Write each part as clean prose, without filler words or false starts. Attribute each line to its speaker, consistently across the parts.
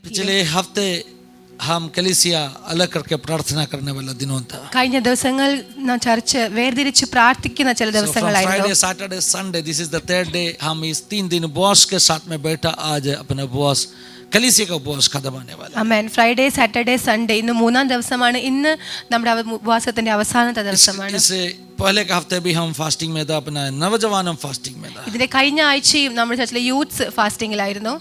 Speaker 1: पिछले हफ्ते हम कलीसिया अलग करके प्रार्थना करने वाला दिनों था.
Speaker 2: കഴിഞ്ഞ ദിവസങ്ങൾ ചർച്ച് വേർതിരിച്ച് പ്രാർത്ഥിക്കുന്ന ചില ദിവസങ്ങളായിരുന്നു.
Speaker 1: Friday, Saturday, Sunday, this is the third day. हम इस 3 दिन उपवास के साथ में बैठा आज अपना उपवास कलीसिया का उपवास खत्म होने वाला.
Speaker 2: ആമേൻ. ഫ്രൈഡേ സാറ്റർഡേ സൺഡേ ഇന്ന് മൂന്നാം ദിവസമാണ്. ഇന്ന് നമ്മുടെ ഉപവാസത്തിന്റെ അവസാനത്തെ ദിവസമാണ്.
Speaker 1: इससे पहले के हफ्ते भी हम फास्टिंग में था, अपना नवजवान फास्टिंग में था.
Speaker 2: ഇതിന്റെ കഴിഞ്ഞ ആഴ്ചയും നമ്മുടെ ചർച്ചിലെ യൂത്ത്സ് ഫാസ്റ്റിംഗിലായിരുന്നു.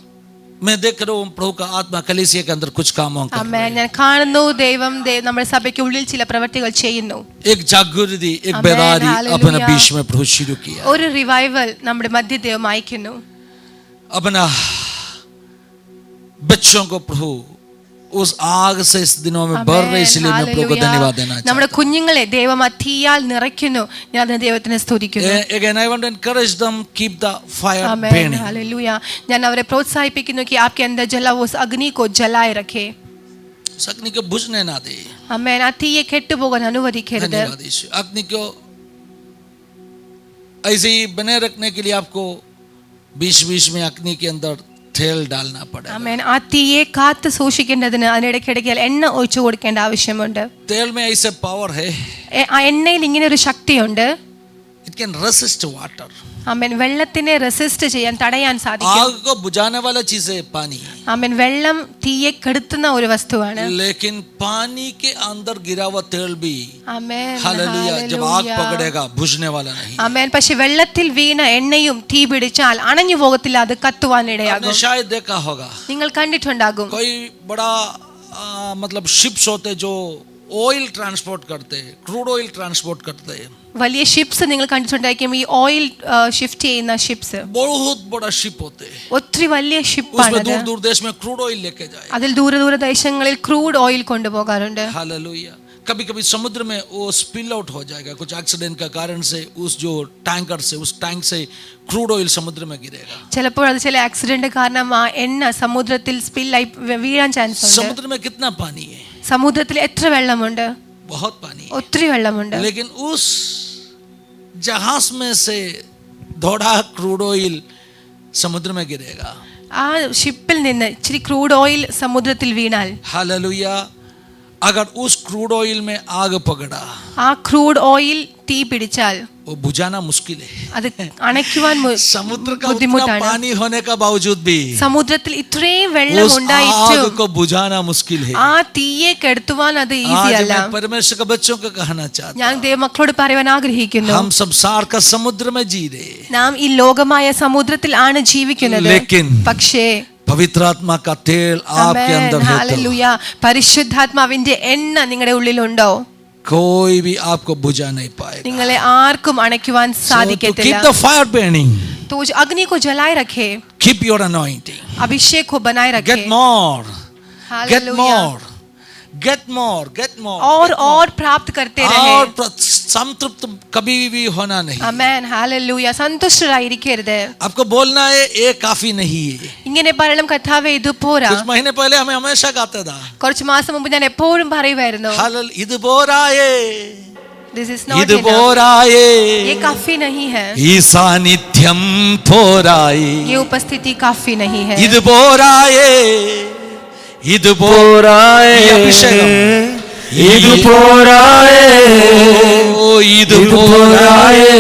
Speaker 1: मैं देख रहा हूँ प्रभु का आत्मा कलीसिया के अंदर कुछ कामों कर रहा है.
Speaker 2: ഞാൻ കാണുന്നു ദൈവം നമ്മുടെ സഭയ്ക്ക് ഉള്ളിൽ ചില പ്രവൃത്തികൾ ചെയ്യുന്നു.
Speaker 1: एक जागृति, एक बेदारी अपने बीच में प्रभु शुरू किया.
Speaker 2: ഒരു റിവൈവൽ നമ്മുടെ മധ്യ ദൈവം അയക്കുന്നു.
Speaker 1: अपना बच्चों को प्रभु उस आग से इस दिनों में बढ़ रहे, इसलिए मैं प्रभु को धन्यवाद देना चाहता हूं.
Speaker 2: നമ്മുടെ കുഞ്ഞുങ്ങളെ ദൈവം ആ തീയാൽ നിറയ്ക്കുന്നു. ഞാൻ അതിനെ ദൈവത്തിനെ സ്തുതിക്കുന്നു.
Speaker 1: Again I want to encourage them, keep the fire burning.
Speaker 2: Hallelujah. ഞാൻ അവരെ പ്രോത്സാഹിപ്പിക്കുന്നു कि आपके अंदर जला उस अग्नि को जलाए रखे.
Speaker 1: उस अग्नि को बुझने ना दे.
Speaker 2: ആമേൻ. ആ തീയെ കെട്ടുപോകാൻ അനുവദിക്കരുത്.
Speaker 1: धन्यवाद यीशु. अग्नि को ऐसे ही बने रखने के लिए आपको बीच-बीच में अग्नि के अंदर तेल डालना पड़ेगा.
Speaker 2: ആമേൻ. ആ തീയെ കാത്തു സൂക്ഷിക്കേണ്ടതിന് അതിനിടയ്ക്കിടയ്ക്ക് എണ്ണ ഒഴിച്ചു കൊടുക്കേണ്ട ആവശ്യമുണ്ട്.
Speaker 1: तेल में ऐसे पावर है.
Speaker 2: ആ എണ്ണയിൽ ഇങ്ങനെ ഒരു ശക്തിയുണ്ട്.
Speaker 1: It can resist water.
Speaker 2: ആമേൻ. വെള്ളത്തിനെ റെസിസ്റ്റ് ചെയ്യാൻ തടയാൻ സാധിക്കും.
Speaker 1: आग को बुझाने वाला चीज है पानी.
Speaker 2: ആമേൻ. വെള്ളം തീയെ കെടുത്തുന്ന ഒരു വസ്തുവാണ്.
Speaker 1: लेकिन पानी के अंदर गिरा हुआ तेल भी,
Speaker 2: ആമേൻ,
Speaker 1: हालेलुया, जब आग पकड़ेगा बुझने वाला नहीं.
Speaker 2: ആമേൻ. പക്ഷേ വെള്ളത്തിൽ വീണ എണ്ണയും തീ പിടിച്ചാൽ അണഞ്ഞു പോകത്തില്ല, അത് കത്തുവാൻ ഇടയാകും.
Speaker 1: शायद देखा होगा,
Speaker 2: നിങ്ങൾ കണ്ടിട്ടുണ്ടാകും.
Speaker 1: कोई बड़ा मतलब शिप्स होते जो ऑयल ट्रांसपोर्ट करते हैं, क्रूड ऑयल ट्रांसपोर्ट करते हैं.
Speaker 2: വലിയ ഷിപ്സ് നിങ്ങൾ കണ്ടിട്ടുണ്ടായിരിക്കും. ഈ ഓയിൽ ഷിഫ്റ്റ് ചെയ്യുന്ന ഷിപ്സ്
Speaker 1: बहुत बड़ा शिप होते हैं.
Speaker 2: ഒത്തിരി വലിയ ഷിപ്പാണ്.
Speaker 1: दूर दूर देश में क्रूड ऑयल लेके जाए.
Speaker 2: അതിൽ ദൂര ദൂര ദേശങ്ങളിൽ ക്രൂഡ് ഓയിൽ കൊണ്ടുപോകാറുണ്ട്.
Speaker 1: हालेलुया. कभी कभी समुद्र में वो स्पिल आउट हो जाएगा, कुछ एक्सीडेंट का कारण से उस जो टैंकर से, उस टैंक से क्रूड ऑयल समुद्र में गिरेगा.
Speaker 2: ചിലപ്പോൾ അത് ചില ആക്സിഡന്റ് കാരണം ആ എണ്ണ സമുദ്രത്തിൽ സ്പില്ലായി വീഴാൻ ചാൻസ് ഉണ്ട്.
Speaker 1: समुद्र में कितना पानी है?
Speaker 2: സമുദ്രത്തിൽ എത്ര വെള്ളമുണ്ട്?
Speaker 1: बहुत पानी है.
Speaker 2: ഒത്തിരി വെള്ളമുണ്ട്.
Speaker 1: लेकिन उस जहाज में से थोड़ा क्रूड ऑयल समुद्र में गिरेगा.
Speaker 2: ആ ഷിപ്പിൽ നിന്ന് ഇച്ചിരി ക്രൂഡ് ഓയിൽ സമുദ്രത്തിൽ വീണാൽ,
Speaker 1: हालेलुया, अगर उस क्रूड ऑयल में आग पकड़ा,
Speaker 2: ആ ക്രൂഡ് ഓയിൽ തീ പിടിച്ചാൽ
Speaker 1: वो बुझाना मुश्किल है.
Speaker 2: അത് അണയ്ക്കുവാൻ
Speaker 1: समुद्र का उतना
Speaker 2: ബുദ്ധിമുട്ടാണ്.
Speaker 1: पानी होने का बावजूद भी
Speaker 2: സമുദ്രത്തിൽ ഇത്രയും വെള്ളം
Speaker 1: उस
Speaker 2: ഉണ്ടായിട്ടും
Speaker 1: आग को बुझाना मुश्किल है.
Speaker 2: ആ തീയെ കെടുത്തുവാൻ അത് ഈസി
Speaker 1: आज
Speaker 2: അല്ല.
Speaker 1: मैं परमेश्वर के बच्चों को कहना चाहता
Speaker 2: ഞാൻ ദൈവമക്കളോട് പറയുവാൻ ആഗ്രഹിക്കുന്നു,
Speaker 1: हम सब सार का समुद्र में जी रहे,
Speaker 2: നാം ഈ ലോകമായ സമുദ്രത്തിൽ ആണ് ജീവിക്കുന്നത്.
Speaker 1: लेकिन
Speaker 2: പക്ഷേ
Speaker 1: पवित्र आत्मा का तेल आपके अंदर है तो
Speaker 2: ഹല്ലേലൂയ, പരിശുദ്ധാത്മാവിന്റെ എണ്ണ നിങ്ങളുടെ ഉള്ളിലുണ്ടോ?
Speaker 1: कोई भी आपको बुझा नहीं पाएगा.
Speaker 2: നിങ്ങളെ ആർക്കും അണയ്ക്കുവാൻ
Speaker 1: So to
Speaker 2: സാധിക്കത്തില്ല.
Speaker 1: keep the fire burning,
Speaker 2: तो उस अग्नि को जलाए रखे,
Speaker 1: keep your anointing,
Speaker 2: अभिषेक को बनाए रखे.
Speaker 1: get more, get
Speaker 2: hallelujah.
Speaker 1: more, get more, get more,
Speaker 2: और प्राप्त करते रहे.
Speaker 1: और संतृप्त कभी भी होना नहीं.
Speaker 2: ആമേൻ. ഹല്ലേലൂയ. സന്തുഷ്ടരായിരിക്കരുത്.
Speaker 1: आपको बोलना है ये काफी नहीं है.
Speaker 2: ഇങ്ങനെ പറയണം, കർത്താവേ ഇത് പോരാ.
Speaker 1: कुछ महीने पहले हमें हमेशा गाते था,
Speaker 2: കുറച്ച് മാസം മുമ്പ് ഞാൻ എപ്പോഴും പറയുമായിരുന്നു,
Speaker 1: हालेलुया, ഇത് പോരായേ,
Speaker 2: this is not
Speaker 1: ഇത്
Speaker 2: enough.
Speaker 1: പോരായേ,
Speaker 2: ये काफी नहीं है.
Speaker 1: ഈ സാന്നിധ്യം പോരായേ,
Speaker 2: ये उपस्थिति काफी नहीं है.
Speaker 1: ഇത് പോരായേ, ഇത് പോരായേ, ഈ അഭിഷേകം,
Speaker 3: ഇത് പോരായേ,
Speaker 1: ഓ ഇത് പോരായേ,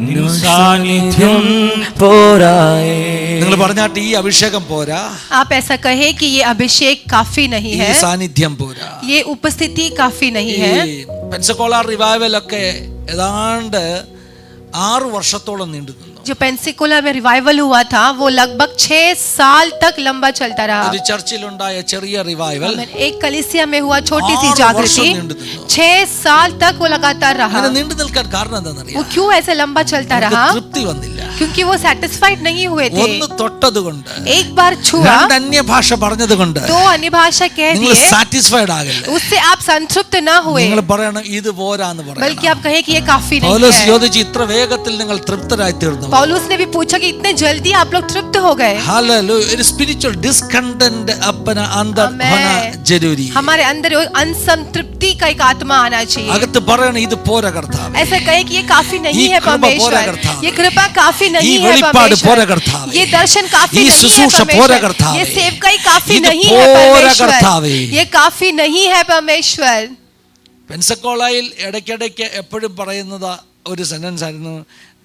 Speaker 3: നിൻ സാന്നിധ്യം പോരായേ.
Speaker 1: നിങ്ങൾ പറഞ്ഞാട്ട് ഈ അഭിഷേകം പോരാ,
Speaker 2: आप ऐसा कहे कि ये अभिषेक काफी नहीं
Speaker 1: ഈ
Speaker 2: है,
Speaker 1: സാന്നിധ്യം പോരാ.
Speaker 2: ये उपस्थिति काफी नहीं है.
Speaker 1: ഈ പെൻസക്കോള റിവൈവൽ ഒക്കെ ഏതാണ്ട് 6 വർഷത്തോളം നീണ്ടു നിന്നു.
Speaker 2: जो पेंसिकुला में रिवाइवल हुआ था वो लगभग 6 साल तक लंबा चलता रहा.
Speaker 1: ഒരു ചർച്ചിലുണ്ടായ ചെറിയ റിവൈവൽ
Speaker 2: एक कलीसिया में हुआ छोटी सी
Speaker 1: 6
Speaker 2: जागृति,
Speaker 1: വർഷം നീണ്ടു നിന്നു.
Speaker 2: 6 साल तक वो लगातार रहा.
Speaker 1: അങ്ങനെ നീണ്ടു നിൽക്കാൻ കാരണം
Speaker 2: वो
Speaker 1: എന്താണെന്നറിയാം?
Speaker 2: क्यों ऐसे लंबा चलता रहा?
Speaker 1: തൃപ്തി വന്നില്ല.
Speaker 2: क्योंकि वो सेटिस्फाइड नहीं हुए थे.
Speaker 1: ഒന്ന് തൊട്ടതുകൊണ്ട്,
Speaker 2: एक बार छुआ,
Speaker 1: 2 അന്യഭാഷ പറഞ്ഞതുകൊണ്ട്
Speaker 2: 2 अन्य भाषा कह
Speaker 1: നിങ്ങൾ
Speaker 2: दिए,
Speaker 1: സാറ്റിസ്ഫൈഡ് ആകില്ല.
Speaker 2: उससे आप संतुष्ट न हुए,
Speaker 1: നിങ്ങൾ പറയണം ഇത് പോരാന്ന്
Speaker 2: बल्कि
Speaker 1: പറയണം.
Speaker 2: आप कहे कि ये काफी नहीं
Speaker 1: പൗലോസ്
Speaker 2: है.
Speaker 1: ചോദിച്ചു, ഇത്ര വേഗത്തിൽ നിങ്ങൾ തൃപ്തരായി തീർന്നു?
Speaker 2: पौलुस ने भी पूछा कि इतने जल्दी आप लोग तृप्त हो गए?
Speaker 1: हालेलुया, एक स्पिरिचुअल डिस्कंटेंट अपना अंदर होना जरूरी है.
Speaker 2: हमारे अंदर असंतृप्ति का एक आत्मा आना चाहिए.
Speaker 1: അകത്ത് പറയണം ഇത് പോരാ കർത്താവേ,
Speaker 2: ऐसा कहे कि ये काफी नहीं
Speaker 1: ये
Speaker 2: है
Speaker 1: कृपा पूरा
Speaker 2: परमेश्वर,
Speaker 1: करता है।
Speaker 2: ये कृपा काफी काफी
Speaker 1: ഈ
Speaker 2: नहीं है
Speaker 1: വെളിപ്പാട് പോരാ
Speaker 2: परमेश्वर,
Speaker 1: കർത്താവേ.
Speaker 2: ये दर्शन काफी
Speaker 1: ഈ
Speaker 2: नहीं है
Speaker 1: ശുശ്രൂഷ പോരാ
Speaker 2: परमेश्वर,
Speaker 1: കർത്താവേ.
Speaker 2: ये सेवकाई काफी
Speaker 1: ഇത്
Speaker 2: नहीं है
Speaker 1: പോരാ
Speaker 2: परमेश्वर,
Speaker 1: കർത്താവേ.
Speaker 2: ये काफी नहीं है परमेश्वर।
Speaker 1: പെൻസക്കോളയിൽ ഇടയ്ക്കിടയ്ക്ക് എപ്പോഴും പറയുന്നത് ഒരു സെന്റൻസ് ആയിരുന്നു,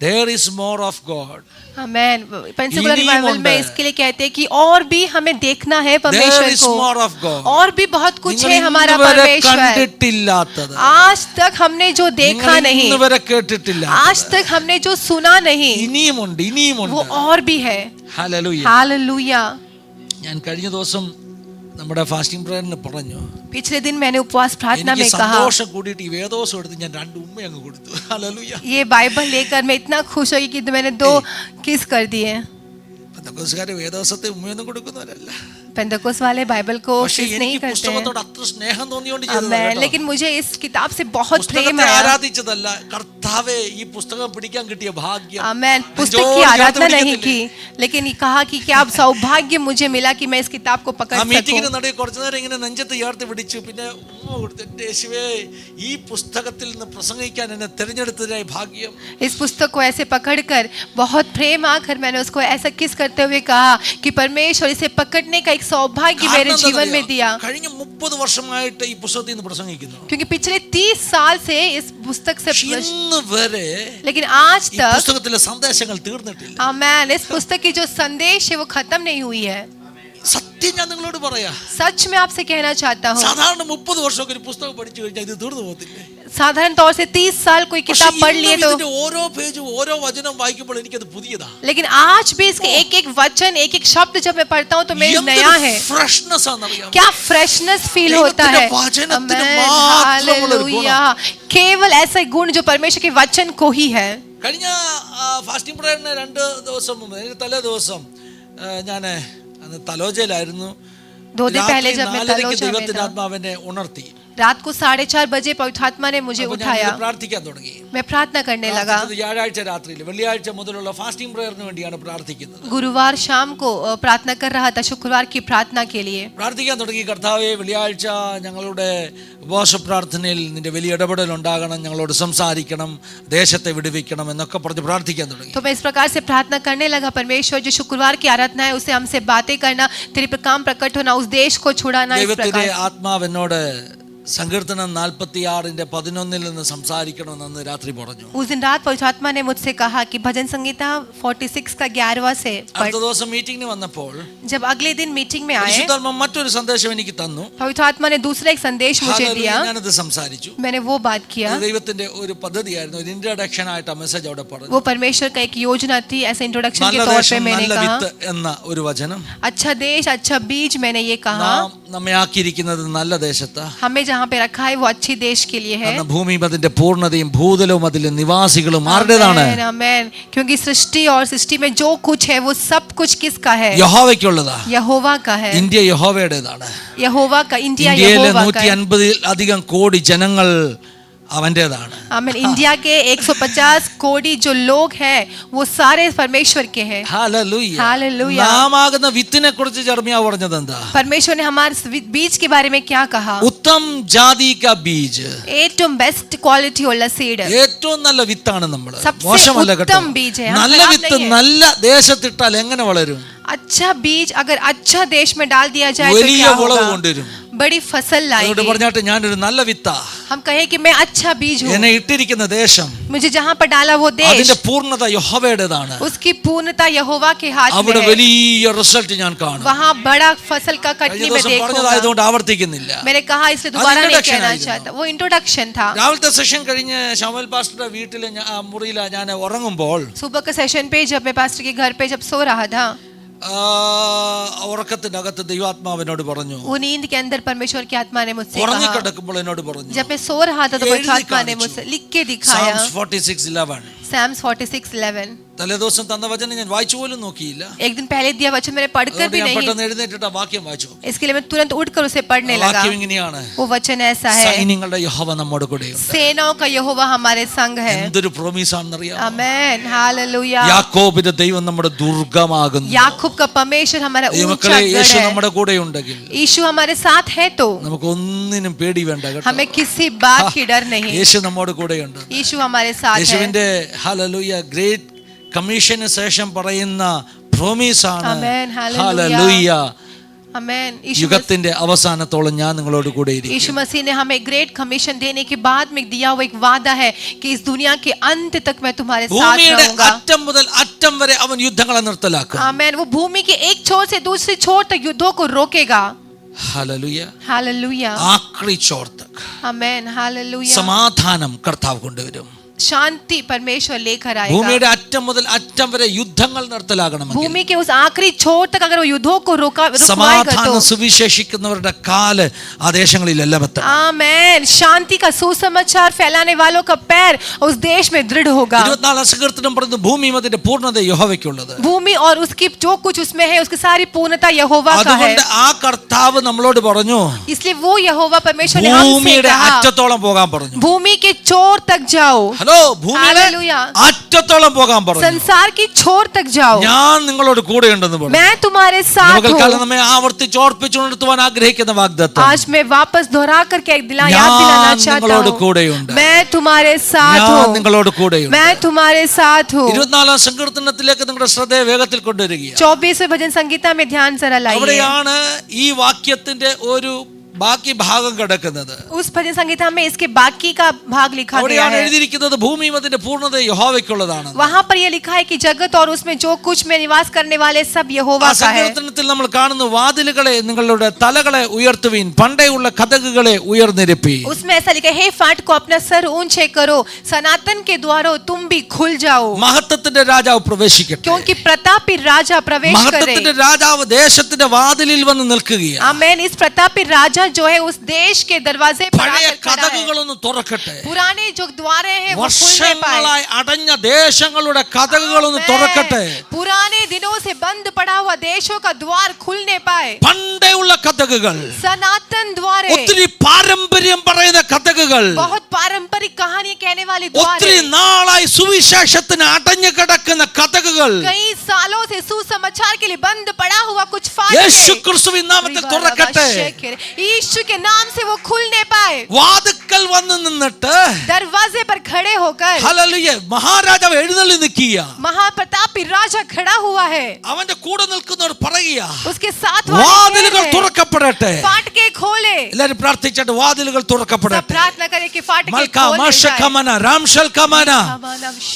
Speaker 1: there is more of God.
Speaker 2: आमेन। पेंसिकुलर
Speaker 1: इन्हीं
Speaker 2: रिवाइवल
Speaker 1: मुंडे।
Speaker 2: में इसके लिए कहते हैं कि और भी हमें देखना है
Speaker 1: There
Speaker 2: परमेश्वर
Speaker 1: is
Speaker 2: को,
Speaker 1: more of God.
Speaker 2: और भी बहुत कुछ है
Speaker 1: നിങ്ങൾ
Speaker 2: हमारा
Speaker 1: ഇന്നുവരെ
Speaker 2: परमेश्वर,
Speaker 1: കണ്ടിട്ടില്ലാത്തത്,
Speaker 2: आज तक हमने जो देखा
Speaker 1: നിങ്ങൾ
Speaker 2: नहीं,
Speaker 1: ഇന്നുവരെ കേട്ടിട്ടില്ല,
Speaker 2: आज तक हमने जो सुना नहीं,
Speaker 1: ഇനിയുമുണ്ട് ഇനിയുമുണ്ട്.
Speaker 2: वो और भी है।
Speaker 1: ഹല്ലേലൂയ.
Speaker 2: हालेलुया।
Speaker 1: ഞാൻ കഴിഞ്ഞ ദിവസം നമ്മുടെ ഫാസ്റ്റിംഗ് പ്രേയറിന് പറഞ്ഞു,
Speaker 2: पिछले दिन मैंने उपवास प्रार्थना
Speaker 1: എനിക്ക്
Speaker 2: में कहा,
Speaker 1: സന്തോഷം കൂടിയിട്ട് ഈ വേദോസം എടുത്ത് ഞാൻ 2 ഉമ്മ അങ്ങ് കൊടുത്തു. ഹല്ലേലൂയ.
Speaker 2: ये बाइबल लेकर मैं इतना खुश हो गई कि मैंने 2 किस कर दिए।
Speaker 1: പെന്തക്കോസ്തുകാര് വേദോസത്തെ ഉമ്മയൊന്നും കൊടുക്കുന്നവരല്ല.
Speaker 2: पेंतकोस वाले बाइबल को
Speaker 1: പക്ഷേ
Speaker 2: किस नहीं
Speaker 1: എനിക്ക്
Speaker 2: करते हैं।
Speaker 1: പുസ്തകത്തോട് അത്ര സ്നേഹം തോന്നിയോണ്ട്
Speaker 2: आमेन।
Speaker 1: ചെയ്തതാണ്.
Speaker 2: लेकिन मुझे इस किताब से बहुत प्रेम
Speaker 1: പുസ്തകത്തെ
Speaker 2: है।
Speaker 1: ആരാധിച്ചതല്ല, കർത്താവേ ഈ പുസ്തകം പിടിക്കാൻ കിട്ടിയ ഭാഗ്യം.
Speaker 2: आमेन। पुस्तक की आराधना नहीं की, लेकिन ये कहा कि क्या सौभाग्य मुझे मिला कि मैं इस किताब को पकड़
Speaker 1: ആ മീറ്റിംഗിന്
Speaker 2: सकूं।
Speaker 1: നടുവിൽ കുറച്ചു നേരം ഇങ്ങനെ നെഞ്ചത്ത് ചേർത്ത് പിടിച്ചു, പിന്നെ ഉമ്മ കൊടുത്തു. എൻ്റെ യേശുവേ, ഈ പുസ്തകത്തിൽ നിന്ന് പ്രസംഗിക്കാൻ എന്നെ തിരഞ്ഞെടുത്തതിനായി ഭാഗ്യം.
Speaker 2: इस पुस्तक को ऐसे पकड़कर बहुत प्रेम आकर मैंने उसको ऐसा किस करते हुए कहा कि परमेश्वर इसे पकड़ने का एक सौभाग्य मेरे
Speaker 1: കാരണം
Speaker 2: जीवन में
Speaker 1: എന്താണെന്നറിയോ?
Speaker 2: दिया,
Speaker 1: കഴിഞ്ഞ 30 വർഷമായിട്ട് ഈ പുസ്തകത്തിൽ നിന്ന് പ്രസംഗിക്കുന്നു.
Speaker 2: क्योंकि पिछले 30 साल से इस पुस्तक से,
Speaker 1: ഇന്ന് വരെ
Speaker 2: लेकिन आज
Speaker 1: ഈ
Speaker 2: तक
Speaker 1: പുസ്തകത്തിലെ സന്ദേശങ്ങൾ തീർന്നിട്ടില്ല.
Speaker 2: आमेन, इस पुस्तक की जो संदेश है वो खत्म नहीं हुई है।
Speaker 1: സത്യം ഞാൻ നിങ്ങളോട് പറയാ,
Speaker 2: सच में आपसे कहना चाहता हूँ,
Speaker 1: സാധാരണ 30 വർഷമൊക്കെ ഒരു പുസ്തകം പഠിച്ചു കഴിഞ്ഞാൽ ഇത് തീർന്നു പോകത്തില്ലേ?
Speaker 2: साधारण तौर से 30 साल कोई
Speaker 1: പക്ഷേ
Speaker 2: किताब पढ़ लिए
Speaker 1: ഇന്നും
Speaker 2: तो,
Speaker 1: ഇതിന്റെ ഓരോ പേജും ഓരോ വചനം വായിക്കുമ്പോൾ എനിക്കത് പുതിയതാ.
Speaker 2: लेकिन आज भी इसके एक एक वचन, एक एक शब्द जब मैं पढ़ता हूँ तो मेरे नया है।
Speaker 1: ഫ്രഷ്നെസ് ആണെന്നറിയാം.
Speaker 2: क्या फ्रेशनेस फील होता है।
Speaker 1: വചനത്തിന്
Speaker 2: आमेन,
Speaker 1: മാത്രമുള്ള ഒരു
Speaker 2: हालेलुया। केवल ऐसा गुण जो परमेश्वर के वचन को ही है।
Speaker 1: കഴിഞ്ഞ ഫാസ്റ്റിംഗ് പ്രേയറിന് 2 ദിവസം മുമ്പ്, തലേ ദിവസം ഞാൻ അന്ന് തലോജയിലായിരുന്നു.
Speaker 2: 2 दिन पहले जब मैं
Speaker 1: 4:30
Speaker 2: तलोजा में
Speaker 1: ദൈവത്തിന്റെ
Speaker 2: था,
Speaker 1: ആത്മാവിനെ ഉണർത്തി.
Speaker 2: रात को 4:30 बजे पवित्र आत्मा ने मुझे
Speaker 1: അപ്പോൾ ഞാൻ
Speaker 2: उठाया,
Speaker 1: പ്രാർത്ഥിക്കാൻ തുടങ്ങി.
Speaker 2: मैं प्रार्थना करने लगा।
Speaker 1: പ്രാർത്ഥിച്ചത് വ്യാഴാഴ്ച രാത്രിയിൽ, വെള്ളിയാഴ്ച മുതലുള്ള ഫാസ്റ്റിംഗ് പ്രേയറിന് വേണ്ടിയാണ് പ്രാർത്ഥിക്കുന്നത്.
Speaker 2: गुरुवार शाम को प्रार्थना कर रहा था, शुक्रवार की प्रार्थना के लिए
Speaker 1: പ്രാർത്ഥിക്കാൻ തുടങ്ങി. കർത്താവേ, വെള്ളിയാഴ്ച ഞങ്ങളുടെ ഉപവാസ പ്രാർത്ഥനയിൽ നിന്റെ വലിയ ഇടപെടൽ ഉണ്ടാകണം, ഞങ്ങളോട് സംസാരിക്കണം, ദേശത്തെ വിടുവിക്കണം എന്നൊക്കെ പറഞ്ഞ് പ്രാർത്ഥിക്കാൻ തുടങ്ങി.
Speaker 2: तो मैं इस प्रकार से प्रार्थना करने लगा, परमेश्वर जो शुक्रवार की आराधना है उसे हमसे बातें करना, तेरे पर काम प्रकट होना, उस देश को छुड़ाना। इस
Speaker 1: ദൈവത്തിന്റെ
Speaker 2: प्रकार
Speaker 1: ആത്മാവ് എന്നോട് സങ്കീർത്തനം 46:11 നിന്ന് സംസാരിക്കണമെന്ന് രാത്രി പറഞ്ഞു.
Speaker 2: उस दिन रात पवित्र आत्मा ने मुझसे कहा कि भजन संगीता 46 का 11वां से
Speaker 1: അടുത്ത ദിവസം മീറ്റിംഗിന് വന്നപ്പോൾ
Speaker 2: जब अगले दिन मीटिंग में आए,
Speaker 1: പരിശുദ്ധാത്മ മറ്റൊരു സന്ദേശം എനിക്ക് തന്നു.
Speaker 2: पवित्र आत्मा ने दूसरा एक संदेश मुझे दिया,
Speaker 1: ഞാനത് സംസാരിച്ചു.
Speaker 2: मैंने वो बात किया।
Speaker 1: അത് ദൈവത്തിന്റെ ഒരു പദ്ധതിയായിരുന്നു. ഒരു ഇൻട്രൊഡക്ഷൻ ആയിട്ട് ആ മെസ്സേജ് അവിടെ പറഞ്ഞു.
Speaker 2: वो परमेश्वर का एक योजना थी, ऐसे इंट्रोडक्शन के
Speaker 1: നല്ല
Speaker 2: तौर पे
Speaker 1: ദേശം
Speaker 2: मैंने
Speaker 1: നല്ല
Speaker 2: कहा,
Speaker 1: വിത്ത് എന്ന ഒരു വചനം.
Speaker 2: अच्छा देश अच्छा बीज, मैंने ये कहा
Speaker 1: നാം നമ്മെ ആക്കിയിരിക്കുന്നത് നല്ല ദേശത്താ.
Speaker 2: हमें जहाँ पे रखा है वो अच्छी देश के लिए है।
Speaker 1: കാരണം ഭൂമിയും അതിന്റെ പൂർണ്ണതയും ഭൂതലവും അതിലെ നിവാസികളും ആരുടേതാണ്?
Speaker 2: आमेन, आमेन। क्योंकि सृष्टि और सृष्टि में जो कुछ है वो सब कुछ किसका है?
Speaker 1: യഹോവയ്ക്കുള്ളതാ.
Speaker 2: यहोवा का है।
Speaker 1: ഇന്ത്യ യഹോവയുടേതാണ്.
Speaker 2: यहोवा का, इंडिया
Speaker 1: ഇന്ത്യയിലെ
Speaker 2: यहोवा का है।
Speaker 1: 150-ലധികം കോടി ജനങ്ങൾ അവന്റേതാണ്.
Speaker 2: आमीन। इंडिया के 150 कोടി जो लोग हैं वो सारे परमेश्वर के हैं।
Speaker 1: ഹല്ലേലൂയ.
Speaker 2: हालेलुया।
Speaker 1: നാം ആകുന്ന വിത്തിനെ കുറിച്ച് ജെറമ്യാവ് പറഞ്ഞത് എന്താ?
Speaker 2: परमेश्वर ने हमारे बीज के बारे में क्या कहा?
Speaker 1: ഉത്തം ജാതി കാ ബീജ്.
Speaker 2: ഏറ്റവും ബെസ്റ്റ് ക്വാളിറ്റി ഉള്ള സീഡ്,
Speaker 1: ഏറ്റവും നല്ല വിത്താണ് നമ്മൾ.
Speaker 2: सबसे
Speaker 1: മോശമല്ല കേട്ടോ.
Speaker 2: उत्तम बीज है।
Speaker 1: നല്ല
Speaker 2: खराब
Speaker 1: വിത്ത്
Speaker 2: नहीं है।
Speaker 1: നല്ല ദേശത്തിട്ടാൽ എങ്ങനെ വളരും?
Speaker 2: अच्छा बीज अगर अच्छा देश में डाल दिया जाए तो
Speaker 1: വലിയ
Speaker 2: क्या
Speaker 1: വിളവ്
Speaker 2: होगा?
Speaker 1: കൊണ്ടുവരും.
Speaker 2: बड़ी फसल
Speaker 1: അതുകൊണ്ട്
Speaker 2: लाएगी।
Speaker 1: പറഞ്ഞാട്ട് ഞാനൊരു നല്ല വിത്താ.
Speaker 2: हम कहें कि मैं अच्छा बीज हूँ,
Speaker 1: എന്നെ ഇട്ടിരിക്കുന്ന ദേശം,
Speaker 2: मुझे जहाँ पर डाला वो देश,
Speaker 1: അതിന്റെ പൂർണ്ണത യഹോവയുടേതാണ്.
Speaker 2: उसकी पूर्णता यहोवा के हाथ में
Speaker 1: അവിടെ
Speaker 2: है।
Speaker 1: വലിയ റിസൾട്ട് ഞാൻ കാണും.
Speaker 2: वहाँ बड़ा फसल का
Speaker 1: കഴിഞ്ഞ
Speaker 2: कटनी में
Speaker 1: ദിവസം
Speaker 2: देखूंगा।
Speaker 1: പറഞ്ഞതായതുകൊണ്ട് ആവർത്തിക്കുന്നില്ല.
Speaker 2: मैंने कहा इसलिए दोबारा नहीं
Speaker 1: introduction
Speaker 2: कहना
Speaker 1: ആയിരുന്നു.
Speaker 2: चाहता, वो इंट्रोडक्शन था।
Speaker 1: രാവിലത്തെ സെഷൻ കഴിഞ്ഞ് ഷാമുവേൽ പാസ്റ്ററുടെ വീട്ടിലെ മുറിയില ഞാൻ ഉറങ്ങുമ്പോൾ
Speaker 2: सुबह के सेशन पे जब मैं पास्टर के घर पे जब सो रहा था,
Speaker 1: ഉറക്കത്തിനകത്ത് ദൈവാത്മാവിനോട് പറഞ്ഞു.
Speaker 2: वो नींद के अंदर परमेश्वर की आत्मा ने मुझसे
Speaker 1: ഉറങ്ങി
Speaker 2: कहा,
Speaker 1: കിടക്കുമ്പോൾ എന്നോട് പറഞ്ഞു.
Speaker 2: जब मैं सो रहा था तो पवित्र आत्मा ने मुझसे लिख के दिखाया,
Speaker 1: Psalms 46:11.
Speaker 2: Psalms 46:11।
Speaker 1: തലേദിവസം തന്ന വചനം ഞാൻ വായിച്ചു പോലും നോക്കിയില്ല.
Speaker 2: एक दिन पहले दिया वचन मैंने पढ़कर
Speaker 1: അതുകൊണ്ട്
Speaker 2: भी
Speaker 1: ഞാൻ
Speaker 2: नहीं,
Speaker 1: പെട്ടെന്ന് എഴുന്നേറ്റിട്ട് ആ വാക്യം വായിച്ചു.
Speaker 2: इसके लिए मैं तुरंत उठकर उसे पढ़ने लगा।
Speaker 1: വാക്യം ഇങ്ങനെയാണ്,
Speaker 2: वो वचन ऐसा है,
Speaker 1: സൈന്യങ്ങളുടെ യഹോവ നമ്മോട് കൂടെയുണ്ട്.
Speaker 2: सेनाओं का यहोवा हमारे संग है।
Speaker 1: എന്തൊരു പ്രോമിസ് ആണെന്നറിയാമോ?
Speaker 2: आमेन, हालेलुया।
Speaker 1: യാക്കോബിന്റെ ദൈവം നമ്മുടെ ദുർഗമാകുന്നു.
Speaker 2: याकूब का परमेश्वर हमारा ऊंचा
Speaker 1: ദൈവമക്കളെ, യേശു
Speaker 2: गढ़ है।
Speaker 1: നമ്മുടെ കൂടെ ഉണ്ടെങ്കിൽ
Speaker 2: यीशु हमारे साथ है तो
Speaker 1: നമുക്ക് ഒന്നിനും പേടി വേണ്ട കേട്ടോ.
Speaker 2: हमें किसी बात की डर नहीं।
Speaker 1: യേശു നമ്മോട് കൂടെയുണ്ട്.
Speaker 2: यीशु हमारे साथ है।
Speaker 1: യേശുവിന്റെ ഹല്ലേലൂയ ഗ്രേറ്റ് കമ്മീഷന് ശേഷം പറയുന്ന പ്രോമിസാണ്.
Speaker 2: Amen. Hallelujah.
Speaker 1: ഹല്ലേലൂയ.
Speaker 2: Amen.
Speaker 1: യുഗത്തിന്റെ അവസാനത്തോളം ഞാൻ നിങ്ങളോട് കൂടെ ഇരിക്കും.
Speaker 2: यीशु मसीह ने हमें ग्रेट कमीशन देने के बाद में दिया हुआ एक वादा है कि इस दुनिया के अंत तक मैं तुम्हारे साथ
Speaker 1: ഭൂമിയുടെ
Speaker 2: रहूंगा.
Speaker 1: അറ്റം മുതൽ അറ്റം വരെ അവൻ യുദ്ധങ്ങളെ നിർത്തലാക്കും.
Speaker 2: आमेन. वो भूमि के एक छोर से दूसरी छोर तक युद्धों को रोकेगा.
Speaker 1: ഹല്ലേലൂയ.
Speaker 2: हालेलुया.
Speaker 1: ആഖിരി ചോർ തक
Speaker 2: आमेन. हालेलुया.
Speaker 1: സമാധാനം കർത്താവ് കൊണ്ടുവരും.
Speaker 2: शांति परमेश्वर लेकर आएगा.
Speaker 1: ഭൂമിയുടെ അറ്റം മുതൽ അറ്റം വരെ യുദ്ധങ്ങൾ നിർത്തലാകണമെങ്കിൽ
Speaker 2: भूमि के उस आखिरी छोर तक अगर वो युद्धों को रुकवाएगा
Speaker 1: സമാധാനം
Speaker 2: तो
Speaker 1: സുവിശേഷിക്കുന്നവരുടെ കാല് ആ ദേശങ്ങളിലെല്ലാം എത്തും.
Speaker 2: आमेन. शांति का सुसमाचार फैलाने वालों का पैर उस देश में दृढ़ होगा.
Speaker 1: 24 സങ്കീർത്തനം പറയുന്നു ഭൂമിയും അതിന്റെ പൂർണ്ണത യഹോവയ്ക്കുള്ളത്.
Speaker 2: भूमि और उसकी जो कुछ उसमें है उसकी सारी पूर्णता यहोवा का है.
Speaker 1: അതുകൊണ്ട് ആ കർത്താവ് നമ്മളോട് പറഞ്ഞു
Speaker 2: इसलिए वो यहोवा परमेश्वर ने हमसे
Speaker 1: ഭൂമിയുടെ
Speaker 2: कहा
Speaker 1: അറ്റത്തോളം പോകാൻ പറഞ്ഞു.
Speaker 2: भूमि के छोर तक जाओ.
Speaker 1: ഹലോ ഭൂമിയുടെ
Speaker 2: हालेलुया.
Speaker 1: അറ്റത്തോളം പോകാൻ പറഞ്ഞു.
Speaker 2: संसार की छोर तक जाओ.
Speaker 1: ഞാൻ നിങ്ങളോട് കൂടെ ഉണ്ടെന്ന് പറഞ്ഞു.
Speaker 2: मैं तुम्हारे साथ
Speaker 1: നമുക്കെല്ലാം
Speaker 2: हूँ.
Speaker 1: നമ്മെ ആവർത്തിച്ച് ഓർപ്പിച്ചുണർത്തുവാൻ ആഗ്രഹിക്കുന്ന വാഗ്ദത്തം.
Speaker 2: आज मैं वापस दोहरा करके एक याद
Speaker 1: ഞാൻ
Speaker 2: दिलाना चाहता
Speaker 1: നിങ്ങളോട്
Speaker 2: हूँ.
Speaker 1: കൂടെയുണ്ട്.
Speaker 2: मैं तुम्हारे साथ
Speaker 1: ഞാൻ
Speaker 2: हूँ.
Speaker 1: നിങ്ങളോട് കൂടെയുണ്ട്.
Speaker 2: मैं तुम्हारे साथ हूँ.
Speaker 1: 24 സങ്കീർത്തനത്തിലേക്ക് നിങ്ങളുടെ ശ്രദ്ധയെ വേഗത്തിൽ കൊണ്ടുവരിക.
Speaker 2: 24वें भजन संगीता में ध्यान जरा लाइए.
Speaker 1: അവിടെയാണ് ഈ വാക്യത്തിന്റെ ഒരു ബാക്കി ഭാഗം കിടക്കുന്നത്.
Speaker 2: उस भजन संगीता में इसके बाकी का भाग लिखा गया
Speaker 1: അവിടെയാണ്
Speaker 2: है.
Speaker 1: എഴുതിയിരിക്കുന്നത് ഭൂമിയും അതിന്റെ പൂർണ്ണത യഹോവയ്ക്കുള്ളതാണ്.
Speaker 2: वहाँ पर यह लिखा है कि जगत और उसमें जो कुछ में निवास करने वाले सब यहोवा
Speaker 1: ആ
Speaker 2: का है.
Speaker 1: സങ്കീർത്തനത്തിൽ നമ്മൾ കാണുന്നു വാതിലുകളെ നിങ്ങളുടെ തലകളെ ഉയർത്തുവീൻ പണ്ടേയുള്ള കതകുകളെ ഉയർന്നിരുപ്പി.
Speaker 2: उसमें ऐसा लिखा है हे फाटको अपना सर ऊंचे करो सनातन के द्वारों तुम भी खुल जाओ
Speaker 1: മഹത്വത്തിന്റെ രാജാവ് പ്രവേശിക്കട്ടെ.
Speaker 2: क्योंकि प्रतापी राजा प्रवेश करे.
Speaker 1: മഹത്വത്തിന്റെ രാജാവ് ദേശത്തിന്റെ വാതിലിൽ വന്ന് നിൽക്കുകയാണ്.
Speaker 2: आमेन. इस प्रतापी राजा जो है उस देश के दरवाजे पर
Speaker 1: പഴയ
Speaker 2: आकर खड़ा है.
Speaker 1: കതകുകളൊന്ന് തുറക്കട്ടെ.
Speaker 2: पुराने जो द्वारे हैं वो खुलने पाए.
Speaker 1: വർഷങ്ങളായി അടഞ്ഞ ദേശങ്ങളുടെ കതകുകളൊന്ന് തുറക്കട്ടെ.
Speaker 2: पुराने दिनों से बंद पड़ा हुआ देशों का द्वार खुलने पाए.
Speaker 1: പണ്ടേയുള്ള കതകുകൾ,
Speaker 2: सनातन द्वार,
Speaker 1: ഒത്തിരി പാരമ്പര്യം പറയുന്ന കതകുകൾ,
Speaker 2: बहुत पारंपरिक कहानी कहने वाली द्वार,
Speaker 1: ഒത്തിരി നാളായി സുവിശേഷത്തിന് അടഞ്ഞു കിടക്കുന്ന കതകുകൾ
Speaker 2: कई सालों से सुसमाचार के लिए बंद पड़ा हुआ कुछ
Speaker 1: യേശു ക്രിസ്തുവിൻ നാമത്തിൽ തുറക്കട്ടെ.
Speaker 2: यीशु के नाम से वो खुलने पाए.
Speaker 1: വാതിക്കൽ വന്ന് നിന്നിട്ട്
Speaker 2: दरवाजे पर खड़े होकर
Speaker 1: ഹല്ലേലൂയ മഹാരാജാവ് എഴുന്നള്ളി നിൽക്കുക.
Speaker 2: महाप्रतापी राजा खड़ा हुआ है.
Speaker 1: അവന്റെ കൂടെ നിൽക്കുന്നവർ പറയുക
Speaker 2: उसके साथ
Speaker 1: വാതിലുകൾ തുറക്കപ്പെടട്ടെ.
Speaker 2: फाटके खोले.
Speaker 1: എല്ലാവരും പ്രാർത്ഥിച്ചിട്ട് വാതിലുകൾ
Speaker 2: सब
Speaker 1: തുറക്കപ്പെടട്ടെ.
Speaker 2: प्रार्थना करें कि फाटके
Speaker 1: മൽക്ക
Speaker 2: खोले
Speaker 1: മശഖമന രാംശൽ കമന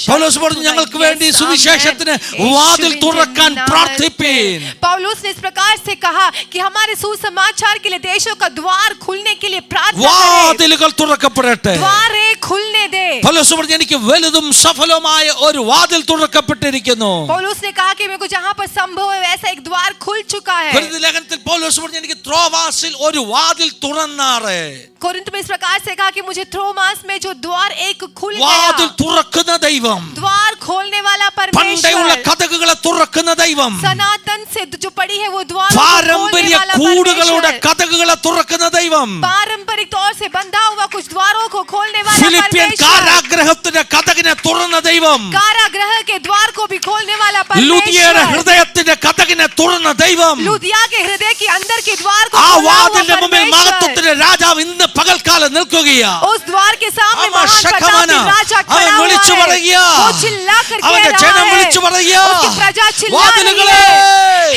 Speaker 1: പൗലോസ് പറഞ്ഞു ഞങ്ങൾക്ക് വേണ്ടി സുവിശേഷത്തിന് വാതിൽ തുറക്കാൻ പ്രാർത്ഥിപ്പീൻ.
Speaker 2: पौलुस ने इस प्रकार से कहा कि हमारे सुसमाचार के लिए देशों का द्वार खुलने के लिए प्रार्थना करें.
Speaker 1: വാതിലുകൾ തുറക്കപ്പെടട്ടെ.
Speaker 2: द्वारे खुलने दे.
Speaker 1: പൗലോസ് പറഞ്ഞു എനിക്ക് വലുതും സഫലമായ ഒരു വാതിൽ തുറക്കപ്പെട്ടിരിക്കുന്നു.
Speaker 2: पौलुस ने कहा कि मेरे को जहां पर संभव है वैसा एक द्वार खुल चुका है.
Speaker 1: കൊരിന്ത്യർ ലേഖനത്തിൽ പൗലോസ് പറഞ്ഞു എനിക്ക് ത്രോവാസിൽ ഒരു വാതിൽ തുറന്നാറ്.
Speaker 2: कोरिन्थ में इस प्रकार से कहा कि मुझे थ्रोमास में जो द्वार एक खुल
Speaker 1: വാതിൽ
Speaker 2: गया.
Speaker 1: തുറക്കുന്ന ദൈവം,
Speaker 2: द्वार खोलने वाला
Speaker 1: പണ്ടേയുള്ള
Speaker 2: परमेश्वर,
Speaker 1: കതകുകളെ തുറക്കുന്ന ദൈവം,
Speaker 2: सनातन से जो पड़ी है वो द्वार
Speaker 1: പാരമ്പര്യ കൂടുകളുടെ കതകുകളെ തുറക്കുന്ന ദൈവം,
Speaker 2: पारंपरिक तौर से बंधा हुआ कुछ द्वारों को खोलने वाला
Speaker 1: ഫിലിപ്പിയൻ
Speaker 2: परमेश्वर,
Speaker 1: കാരാഗ്രഹത്തിന്റെ കതകിനെ തുറന്ന ദൈവം,
Speaker 2: कारागृह के द्वार को भी खोलने वाला
Speaker 1: ലുദിയയുടെ
Speaker 2: परमेश्वर,
Speaker 1: ഹൃദയത്തിന്റെ കതകിനെ തുറന്ന ദൈവം,
Speaker 2: लुदिया के हृदय के अंदर के द्वार को
Speaker 1: ആ
Speaker 2: खोला हुआ
Speaker 1: വാതിലിന്റെ മുമ്പിൽ
Speaker 2: परमेश्वर,
Speaker 1: മഹത്വത്തിന്റെ രാജാവ് ഇന്ന് പകൽക്കാലം നിൽക്കുകയാ.
Speaker 2: उस द्वार के सामने
Speaker 1: അവൻ
Speaker 2: महान प्रतापी राजा
Speaker 1: അവൻ
Speaker 2: खड़ा हुआ
Speaker 1: വിളിച്ചു
Speaker 2: है.
Speaker 1: പറയുക,
Speaker 2: वो चिल्ला कर कह
Speaker 1: അവന്റെ
Speaker 2: रहा
Speaker 1: ജനം
Speaker 2: है,
Speaker 1: വിളിച്ചു പറയുക,
Speaker 2: उसकी प्रजा चिल्ला रही
Speaker 1: വാതിലുകളെ
Speaker 2: है,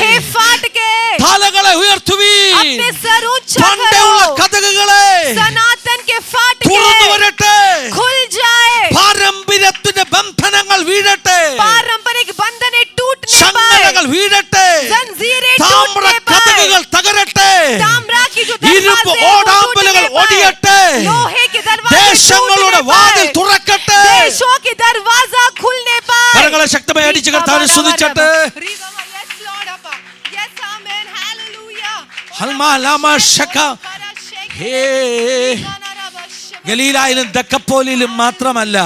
Speaker 2: हे फाटके
Speaker 1: തലകളെ ഉയർത്തുവീൻ,
Speaker 2: अपने सर ऊंचा
Speaker 1: പണ്ടേയുള്ള
Speaker 2: करो,
Speaker 1: കതകുകളെ
Speaker 2: सनातन के
Speaker 1: തുറന്നു
Speaker 2: फाटके
Speaker 1: വരട്ടെ,
Speaker 2: खुल जाए,
Speaker 1: പാരമ്പര്യത്തിന്റെ ബന്ധനങ്ങൾ വീഴട്ടെ,
Speaker 2: पारंपरिक बंधने टूटने
Speaker 1: സംഗതികൾ
Speaker 2: पाए,
Speaker 1: വീഴട്ടെ,
Speaker 2: जंजीरें
Speaker 1: താമ്ര
Speaker 2: टूटने पाए,
Speaker 1: കതകുകൾ തകരട്ടെ,
Speaker 2: ताम्रा की जो
Speaker 1: ഇരുമ്പ്
Speaker 2: दरवाजे हैं, वो
Speaker 1: ഓടാമ്പലുകൾ
Speaker 2: टूटने पाए,
Speaker 1: ഒടിയട്ടെ,
Speaker 2: लोहे के दरवाजे
Speaker 1: ദേശങ്ങളുടെ
Speaker 2: टूटने
Speaker 1: വാതിൽ
Speaker 2: पाए,
Speaker 1: തുറക്കട്ടെ.
Speaker 2: देशों के दरवाजा खुलने पाए.
Speaker 1: കരങ്ങളെ ശക്തമായി അടിച്ച് കർത്താവിനെ സ്തുതിച്ചട്ടെ.
Speaker 2: Yes, Lord, Appa. Yes, amen. Hallelujah.
Speaker 1: ഹൽമാലാമ ശക. ഹേ ഗലീലായിലും ദക്കപ്പോലിലും മാത്രമല്ല,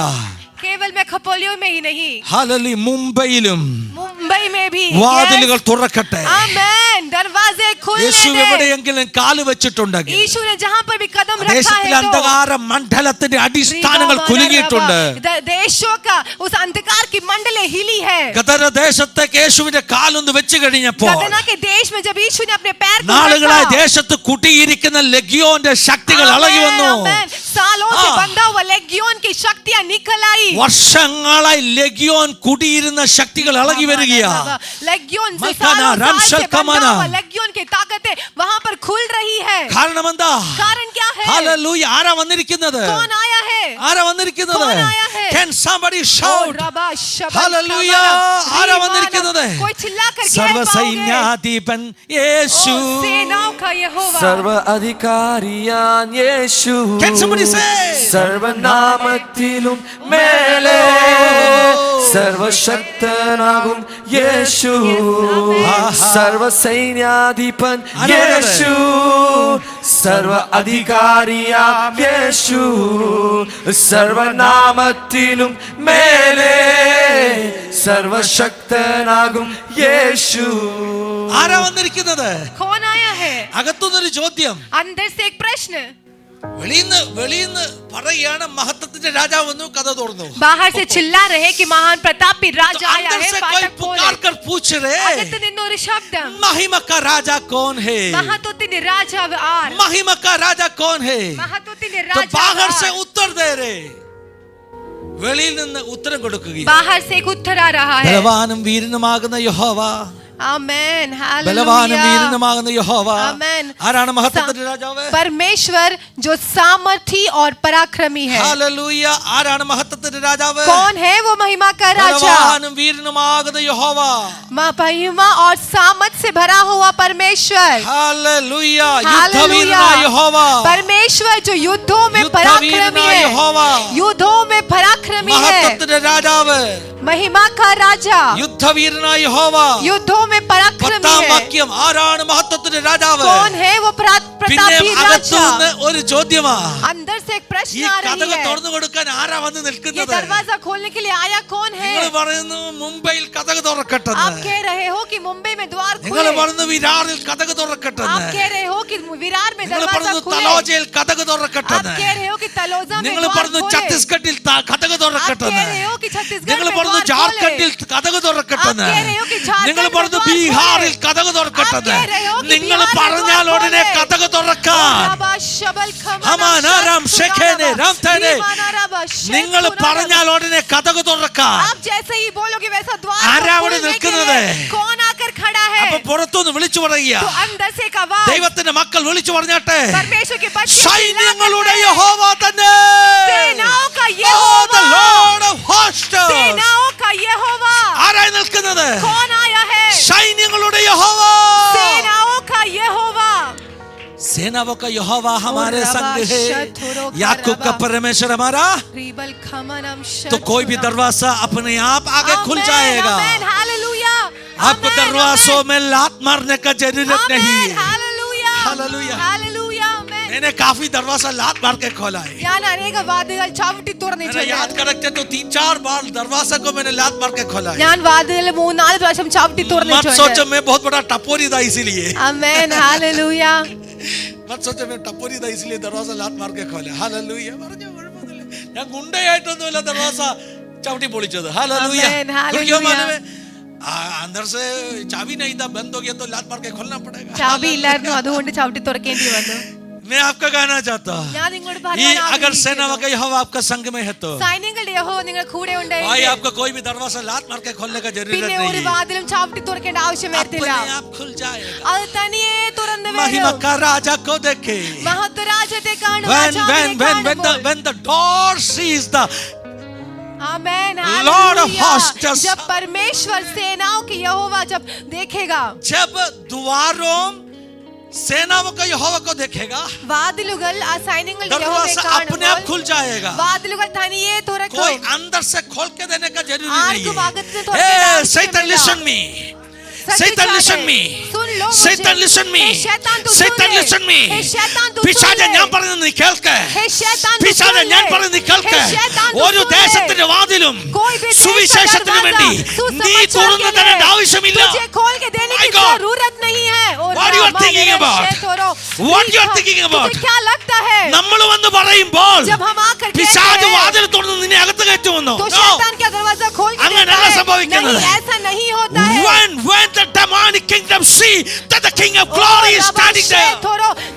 Speaker 2: केवल मैं खपोलियों में ही नहीं,
Speaker 1: ഹല്ലേലൂയ മുംബൈയിലും
Speaker 2: मुंबई में भी
Speaker 1: വാതിലുകൾ തുറക്കട്ടെ.
Speaker 2: आमेन. दरवाजे खुलने
Speaker 1: യേശു
Speaker 2: दे.
Speaker 1: എവിടെയെങ്കിലും കാല് വെച്ചിട്ടുണ്ടെങ്കിൽ
Speaker 2: यीशु ने जहां पर भी कदम रखा
Speaker 1: ദേശത്തിലെ
Speaker 2: है
Speaker 1: അന്ധകാര മണ്ഡലത്തിന്റെ അടിസ്ഥാനങ്ങൾ കുലുങ്ങിയിട്ടുണ്ട്.
Speaker 2: देशों का उस अंधकार की मंडलें हिली है.
Speaker 1: ഖദർ ദേശത്തേക്ക് യേശുവിന്റെ കാലൊന്ന് വെച്ച് കഴിഞ്ഞപ്പോൾ
Speaker 2: गदना के देश में जब यीशु ने अपने पैर को
Speaker 1: നാളുകളായി
Speaker 2: रखा,
Speaker 1: ദേശത്ത് കുട്ടിയിരിക്കുന്ന ലഗ്യോന്റെ ശക്തികൾ ഇളകി വന്നു.
Speaker 2: आमेन. सालों से
Speaker 1: हाँ।
Speaker 2: बंधा हुआ लेगियोन की शक्तियां निकल आई।
Speaker 1: വർഷങ്ങളായി ലെഗിയോൻ കുടിയിരുന്ന ശക്തികൾ ഇളകി വരികയാ.
Speaker 2: लेगियोन से
Speaker 1: मकाना,
Speaker 2: सालों साल से
Speaker 1: रमशल
Speaker 2: बंधा
Speaker 1: कमाना।
Speaker 2: हुआ लेगियोन की ताकतें वहां पर खुल रही है।
Speaker 1: കാരണം എന്താ?
Speaker 2: कारण क्या है?
Speaker 1: ഹല്ലേലൂയ. ആരാ വന്നിരിക്കുന്നത്?
Speaker 2: कौन आया है?
Speaker 1: ആരാ വന്നിരിക്കുന്നത്?
Speaker 2: कौन आया है?
Speaker 1: Can somebody
Speaker 2: O,
Speaker 1: shout?
Speaker 2: Rava, शबल,
Speaker 1: hallelujah.
Speaker 2: कमरा,
Speaker 1: ആരാ
Speaker 2: रीमाना।
Speaker 1: വന്നിരിക്കുന്നത്?
Speaker 2: कोई चिल्ला कर कह
Speaker 1: സർവസൈന്യാധിപൻ
Speaker 2: पाओगे?
Speaker 1: യേശു.
Speaker 2: ओ, सेनाओं का यहोवा।
Speaker 3: സർവ അധികാരിയാൻ യേശു
Speaker 1: Can somebody say?
Speaker 3: സർവനാമത്തിലും മേലെ സർവശക്തനാകും യേശു സർവസൈന്യാധിപൻ യേശു സർവ അധികാരിയാം യേശു സർവനാമത്തിലും മേലെ സർവശക്തനാകും യേശു.
Speaker 1: ആരാ വന്നിരിക്കുന്നത്?
Speaker 2: कौन आया है?
Speaker 1: അകത്തുനിന്നൊരു ചോദ്യം.
Speaker 2: अंदर से एक प्रश्न।
Speaker 1: വെളിയിന്ന് പറയാണ് മഹത്വത്തിന്റെ രാജാവ് വന്നു, കഥ തുറന്നു.
Speaker 2: बाहर से चिल्ला रहे कि महान प्रतापी राजा आया
Speaker 1: अंदर
Speaker 2: है,
Speaker 1: से कोई
Speaker 2: फाटक खोले।
Speaker 1: पुकार कर पूछ रहे,
Speaker 2: अगत निन्नोर शब्दम
Speaker 1: महिमा का राजा कौन है?
Speaker 2: महतोतिनि राजा आर
Speaker 1: महिमा का राजा कौन है?
Speaker 2: महतोतिनि
Speaker 1: तो
Speaker 2: राजा
Speaker 1: बाहर से
Speaker 2: आर।
Speaker 1: उत्तर दे रहे, വെളിയിൽ നിന്ന് ഉത്തരം കൊടുക്കുകയാണ്.
Speaker 2: बाहर से एक उत्तर आ रहा है।
Speaker 1: ബലവാനും വീരനുമാകുന്ന യഹോവ,
Speaker 2: आमेन,
Speaker 1: ബലവാനും
Speaker 2: हालेलुया।
Speaker 1: വീരനുമാകുന്ന യഹോവ.
Speaker 2: आमेन।
Speaker 1: ആരാണ് മഹത്വത്തിന്റെ രാജാവ്?
Speaker 2: परमेश्वर जो सामर्थी और पराक्रमी है।
Speaker 1: ഹല്ലേലൂയ. ആരാണ് മഹത്വത്തിന്റെ രാജാവ്?
Speaker 2: कौन है वो महिमा का राजा?
Speaker 1: ബലവാനും വീരനുമാകുന്ന യഹോവ.
Speaker 2: महिमा और सामर्थ से भरा हुआ परमेश्वर।
Speaker 1: ഹല്ലേലൂയ.
Speaker 2: हालेलुया।
Speaker 1: യുദ്ധവീരനായ യഹോവ.
Speaker 2: परमेश्वर जो युद्धों में पराक्रमी
Speaker 1: യുദ്ധവീരനായ
Speaker 2: है,
Speaker 1: യഹോവ.
Speaker 2: युद्धों में पराक्रमी है।
Speaker 1: മഹത്വത്തിന്റെ രാജാവ്,
Speaker 2: महिमा का राजा,
Speaker 1: യുദ്ധവീരനായ യഹോവ.
Speaker 2: युद्धों में पराक्रमी
Speaker 1: പത്താം
Speaker 2: है।
Speaker 1: വാക്യം, ആരാണ് മഹത്വത്തിന്റെ രാജാവ്?
Speaker 2: कौन है वो
Speaker 1: പിന്നെ
Speaker 2: प्रतापी
Speaker 1: അകത്തുനിന്ന്
Speaker 2: राजा?
Speaker 1: ഒരു ചോദ്യമാ.
Speaker 2: अंदर से एक
Speaker 1: ഈ
Speaker 2: प्रश्न आ
Speaker 1: കഥകൾ
Speaker 2: रही है।
Speaker 1: തുറന്നു കൊടുക്കാൻ ആരാ വന്ന്
Speaker 2: ये
Speaker 1: നിൽക്കുന്നത്?
Speaker 2: दरवाजा खोलने के लिए आया कौन है?
Speaker 1: നിങ്ങൾ പറയുന്നു മുംബൈയിൽ കഥകൾ
Speaker 2: आप
Speaker 1: തുറക്കട്ടെന്ന്.
Speaker 2: कह रहे हो कि मुंबई में द्वार
Speaker 1: നിങ്ങൾ
Speaker 2: खुले।
Speaker 1: പറയുന്നു വിരാറിൽ കഥകൾ തുറക്കട്ടെന്ന്.
Speaker 2: आप कह रहे हो कि विरार में
Speaker 1: നിങ്ങൾ
Speaker 2: दरवाजा
Speaker 1: പറയുന്നു
Speaker 2: खुले।
Speaker 1: തലോജയിൽ കഥകൾ
Speaker 2: आप
Speaker 1: തുറക്കട്ടെന്ന്.
Speaker 2: कह रहे हो कि तलोजा में
Speaker 1: നിങ്ങൾ
Speaker 2: द्वार
Speaker 1: പറയുന്നു
Speaker 2: खोले।
Speaker 1: ഛത്തീസ്ഗഡിൽ കഥകൾ
Speaker 2: आप
Speaker 1: തുറക്കട്ടെന്ന്.
Speaker 2: कह रहे हो कि छत्तीसगढ़
Speaker 1: നിങ്ങൾ
Speaker 2: में
Speaker 1: പറയുന്നു
Speaker 2: द्वार
Speaker 1: ജാർഖണ്ഡിൽ
Speaker 2: खोले।
Speaker 1: കഥകൾ തുറക്കട്ടെന്ന്.
Speaker 2: आप कह रहे हो कि झारखंड
Speaker 1: നിങ്ങൾ
Speaker 2: में
Speaker 1: പറയുന്നു
Speaker 2: द्वार खोले।
Speaker 1: ബീഹാറിൽ കഥകൾ തുറക്കട്ടെന്ന്.
Speaker 2: आप कह रहे हो कि
Speaker 1: നിങ്ങൾ
Speaker 2: बिहार में
Speaker 1: പറഞ്ഞാൽ
Speaker 2: द्वार
Speaker 1: ഉടനെ
Speaker 2: खोले।
Speaker 1: കഥകൾ തുറക്കാൻ.
Speaker 2: राबा शबल खमना
Speaker 1: ഹമാനാരാം
Speaker 2: शब्द
Speaker 1: ഷെഖേനെ
Speaker 2: सुनावा।
Speaker 1: രാംതേനെ.
Speaker 2: रीमाना राबा शेख
Speaker 1: നിങ്ങൾ
Speaker 2: सुनावा।
Speaker 1: പറഞ്ഞാൽ ഉടനെ കഥകൾ തുറക്കാൻ.
Speaker 2: आप जैसे ही बोलोगे वैसा द्वार
Speaker 1: ആരാ അവിടെ
Speaker 2: खोलने के
Speaker 1: നിൽക്കുന്നത്?
Speaker 2: लिए कौन आकर खड़ा है?
Speaker 1: അപ്പൊ പുറത്തുനിന്ന് വിളിച്ചു പറയുക,
Speaker 2: तो अंदर से एक आवाज,
Speaker 1: ദൈവത്തിന്റെ മക്കൾ വിളിച്ചു പറഞ്ഞാട്ടെ,
Speaker 2: परमेश्वर के बच्चे
Speaker 1: സൈന്യങ്ങളുടെ യഹോവ തന്നെ.
Speaker 2: सेनाओं का
Speaker 1: Oh, the
Speaker 2: Jehovah,
Speaker 1: Lord of hosts.
Speaker 2: सेनाओं का यहोवा।
Speaker 1: ആരായി നിൽക്കുന്നത്?
Speaker 2: कौन आया है?
Speaker 1: സൈന്യങ്ങളുടെ യഹോവ.
Speaker 2: सेनाओं का यहोवा।
Speaker 1: सेनाओं का यहोवा हमारे संग है.
Speaker 2: शत्रुओं का
Speaker 1: याकूब का
Speaker 2: रबा।
Speaker 1: परमेश्वर हमारा.
Speaker 2: रीबल खमनम
Speaker 1: तो कोई भी दरवाजा अपने आप आगे खुल जाएगा.
Speaker 2: आमेन, हालेलुया।
Speaker 1: आपको
Speaker 2: आमेन,
Speaker 1: दरवाजों में लात मारने का जरूरत
Speaker 2: आमेन,
Speaker 1: नहीं है.
Speaker 2: Hallelujah,
Speaker 1: hallelujah.
Speaker 2: हालेलुया, आमेन.
Speaker 1: मैंने काफी दरवाजा लात मार के खोला है.
Speaker 2: ഞാൻ അനേക വാതിലുകൾ ചവിട്ടി തുറന്നു.
Speaker 1: मैंने याद कर रखे तो 3-4 बार दरवाजा को मैंने लात मार के खोला है.
Speaker 2: ഞാൻ വാതിലുകൾ 3-4 പ്രാവശ്യം ചവിട്ടി
Speaker 1: मत
Speaker 2: തുറന്നിട്ടുണ്ട്.
Speaker 1: सोचो मैं बहुत बड़ा टपोरी था इसलिए.
Speaker 2: ആമേൻ, हालेलुया.
Speaker 1: मत सोचो मैं टपोरी था इसलिए दरवाजा लात मार के खोला. हालेलुया. പറഞ്ഞു കുഴപ്പമില്ല. ഞാൻ ഗുണ്ടയായിട്ടൊന്നുമില്ല ദർവാസ ചവിട്ടി പൊളിച്ചത്. हालेलुया.
Speaker 2: आमेन, हालेलुया.
Speaker 1: अंदर से चाबी नहीं था, बंद हो गया तो लात मार के खोलना पड़ेगा.
Speaker 2: ചാവി ഇല്ലായിരുന്നു, അതുകൊണ്ട് ചവിട്ടി തുറക്കേണ്ടി വന്നു.
Speaker 1: मैं आपका कहना चाहता हूँ,
Speaker 2: ഞാൻ നിങ്ങളോട്
Speaker 1: ये
Speaker 2: പറയാൻ
Speaker 1: अगर सेना
Speaker 2: ആഗ്രഹിക്കുന്നു.
Speaker 1: का यहोवा आपका संग में है तो
Speaker 2: സൈന്യങ്ങളുടെ യഹോവ നിങ്ങളുടെ കൂടെ
Speaker 1: भाई
Speaker 2: ഉണ്ടെങ്കിൽ
Speaker 1: आपको कोई भी दरवाजा लात मार के खोलने का जरूरत
Speaker 2: പിന്നെ ഒരു
Speaker 1: नहीं है.
Speaker 2: വാതിലും ചവിട്ടി തുറക്കേണ്ട ആവശ്യം വരത്തില്ല.
Speaker 1: अपने आप खुल जाएगा.
Speaker 2: അത് തനിയെ തുറന്നു
Speaker 1: महिमा
Speaker 2: വരും.
Speaker 1: का राजा को देखे.
Speaker 2: മഹത്വരാജ്യത്തെ കാണുക, രാജാവിനെ കാണുമ്പോൾ.
Speaker 1: when the door sees the
Speaker 2: amen,
Speaker 1: Lord of
Speaker 2: hallelujah.
Speaker 1: hosts.
Speaker 2: जब परमेश्वर सेनाओं की यहोवा जब देखेगा,
Speaker 1: जब द्वारों सेनाओं का यहोवा को देखेगा,
Speaker 2: വാതിലുകൾ ആ സൈന്യങ്ങളുടെ യഹോവയെ
Speaker 1: दरवाजा अपने आप
Speaker 2: കാണുമ്പോൾ
Speaker 1: खुल जाएगा.
Speaker 2: വാതിലുകൾ തനിയെ തുറക്കും.
Speaker 1: कोई अंदर से खोल के देने का जरूरी
Speaker 2: ആർക്കും
Speaker 1: नहीं
Speaker 2: അകത്ത്
Speaker 1: है.
Speaker 2: തുറക്കേണ്ട
Speaker 1: Hey,
Speaker 2: ആവശ്യമില്ല.
Speaker 1: Satan, listen me. Satan, listen me.
Speaker 2: सुन लो मुझे.
Speaker 1: Satan, listen me.
Speaker 2: हे शैतान तू
Speaker 1: Satan,
Speaker 2: सुन ले.
Speaker 1: listen me.
Speaker 2: हे शैतान तू
Speaker 1: പിശാചെ
Speaker 2: सुन ले.
Speaker 1: ഞാൻ പറയുന്നത് നീ കേൾക്ക്.
Speaker 2: हे शैतान तू
Speaker 1: പിശാചെ
Speaker 2: सुन
Speaker 1: ഞാൻ
Speaker 2: ले.
Speaker 1: പറയുന്നത് നീ കേൾക്ക്.
Speaker 2: हे शैतान तू
Speaker 1: ഒരു
Speaker 2: सुन ले.
Speaker 1: ദേശത്തിന്റെ വാതിലും
Speaker 2: कोई भी देश का
Speaker 1: സുവിശേഷത്തിന്
Speaker 2: दरवाजा
Speaker 1: വേണ്ടി
Speaker 2: सुसमाचार
Speaker 1: നീ
Speaker 2: के
Speaker 1: തുറന്നു
Speaker 2: लिए
Speaker 1: തരേണ്ട ആവശ്യമില്ല.
Speaker 2: तुझे खोल के देने
Speaker 1: My
Speaker 2: की
Speaker 1: God.
Speaker 2: जरूरत नहीं है. और
Speaker 1: What you are
Speaker 2: Rama
Speaker 1: thinking
Speaker 2: मेरे
Speaker 1: about?
Speaker 2: शेतोरो,
Speaker 1: What you are thinking about?
Speaker 2: तुझे क्या लगता है
Speaker 1: നമ്മൾ വന്ന് പറയുമ്പോൾ
Speaker 2: जब हम आकर कहते
Speaker 1: പിശാച്
Speaker 2: हैं
Speaker 1: വാതിൽ തുറന്ന് നിന്നെ അകത്ത് കയറ്റുമെന്നോ?
Speaker 2: तो
Speaker 1: No.
Speaker 2: शैतान क्या दरवाजा खोल के
Speaker 1: അങ്ങനെയല്ല
Speaker 2: देता है?
Speaker 1: സംഭവിക്കുന്നത്.
Speaker 2: नहीं, ऐसा नहीं होता है.
Speaker 1: When the demonic kingdom see that the king of glory is standing there.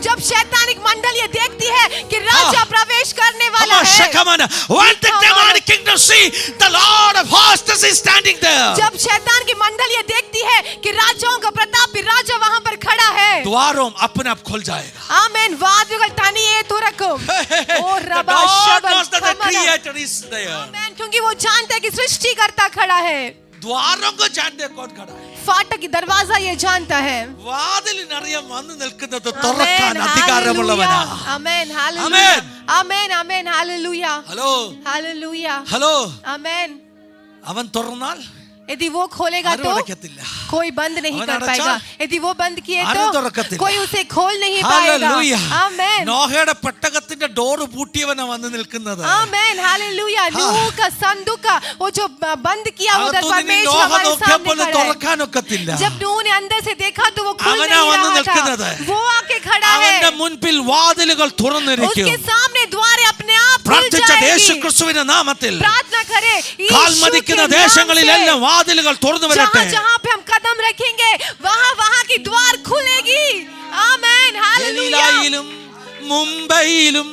Speaker 2: जब शैतानिक मंडल ये देखती है कि राजा प्रवेश करने
Speaker 1: When the demonic kingdom see the Lord of hosts is standing there.
Speaker 2: जब शैतान की मंडल ये देखती है कि राजाओं का प्रतापी राजा वहां पर खड़ा है,
Speaker 1: द्वारों अपने आप खुल जाएगा.
Speaker 2: आमेन. वादुगल तनिए तुरकम ओ
Speaker 1: The
Speaker 2: rava
Speaker 1: Lord
Speaker 2: शबल
Speaker 1: knows that the
Speaker 2: Kamala.
Speaker 1: Creator is there.
Speaker 2: आमेन. क्योंकि वो जानता है कि सृष्टिकर्ता खड़ा है.
Speaker 1: द्वारों को जानते हैं कौन खड़ा है.
Speaker 2: फाटक की दरवाजा ये जानता है.
Speaker 1: വാതിലിനറിയാൻ വന്നു നിൽക്കുന്നത് തുറക്കാൻ അധികാരമുള്ളവനാ.
Speaker 2: आमेन. हालेलुया.
Speaker 1: Amen.
Speaker 2: आमेन. आमेन. हालेलुया.
Speaker 1: Hello
Speaker 2: hallelujah.
Speaker 1: ഹലോ,
Speaker 2: आमेन.
Speaker 1: അവൻ തുറന്നാൽ
Speaker 2: यदि वो खोलेगा
Speaker 1: ആരും
Speaker 2: तो
Speaker 1: അടയ്ക്കത്തില്ല.
Speaker 2: कोई बंद नहीं
Speaker 1: അവൻ
Speaker 2: कर पाएगा.
Speaker 1: അടച്ചാൽ
Speaker 2: यदि वो बंद किए
Speaker 1: ആരും
Speaker 2: तो
Speaker 1: തുറക്കത്തില്ല.
Speaker 2: कोई उसे खोल नहीं पाएगा.
Speaker 1: ഹല്ലേലൂയ.
Speaker 2: आमेन.
Speaker 1: നോഹയുടെ പെട്ടകത്തിന്റെ ഡോറ് പൂട്ടിയവനാ വന്ന് നിൽക്കുന്നത്.
Speaker 2: आमेन. हालेलुया. नूह का संदूक का वो जो बंद किया उधर
Speaker 1: അകത്തുനിന്ന്
Speaker 2: परमेश्वर
Speaker 1: നോഹ
Speaker 2: हमारे
Speaker 1: നോക്കിയപ്പോൾ
Speaker 2: सामने खड़ा है.
Speaker 1: തുറക്കാനൊക്കത്തില്ല.
Speaker 2: जब नूह ने अंदर से देखा तो वो खुल
Speaker 1: അവനാ
Speaker 2: नहीं
Speaker 1: വന്ന്
Speaker 2: रहा
Speaker 1: നിൽക്കുന്നത്.
Speaker 2: था. वो आके खड़ा है.
Speaker 1: അവന്റെ മുൻപിൽ വാതിലുകൾ തുറന്നിരിക്കും.
Speaker 2: उसके सामने द्वार अपने आप खुल
Speaker 1: പ്രാർത്ഥിച്ച യേശു
Speaker 2: जाएगी.
Speaker 1: ക്രിസ്തുവിന്റെ നാമത്തിൽ
Speaker 2: प्रार्थना करे
Speaker 1: കാൽ മതിക്കുന്ന ദേശങ്ങളിലെല്ലാം വാതിലുകൾ തുറന്നു വരട്ടെ.
Speaker 2: जहाँ पे हम कदम रखेंगे वहाँ की द्वार खुलेगी. आमेन. हालेलुया.
Speaker 1: ഗലീലായിലും മുംബൈയിലും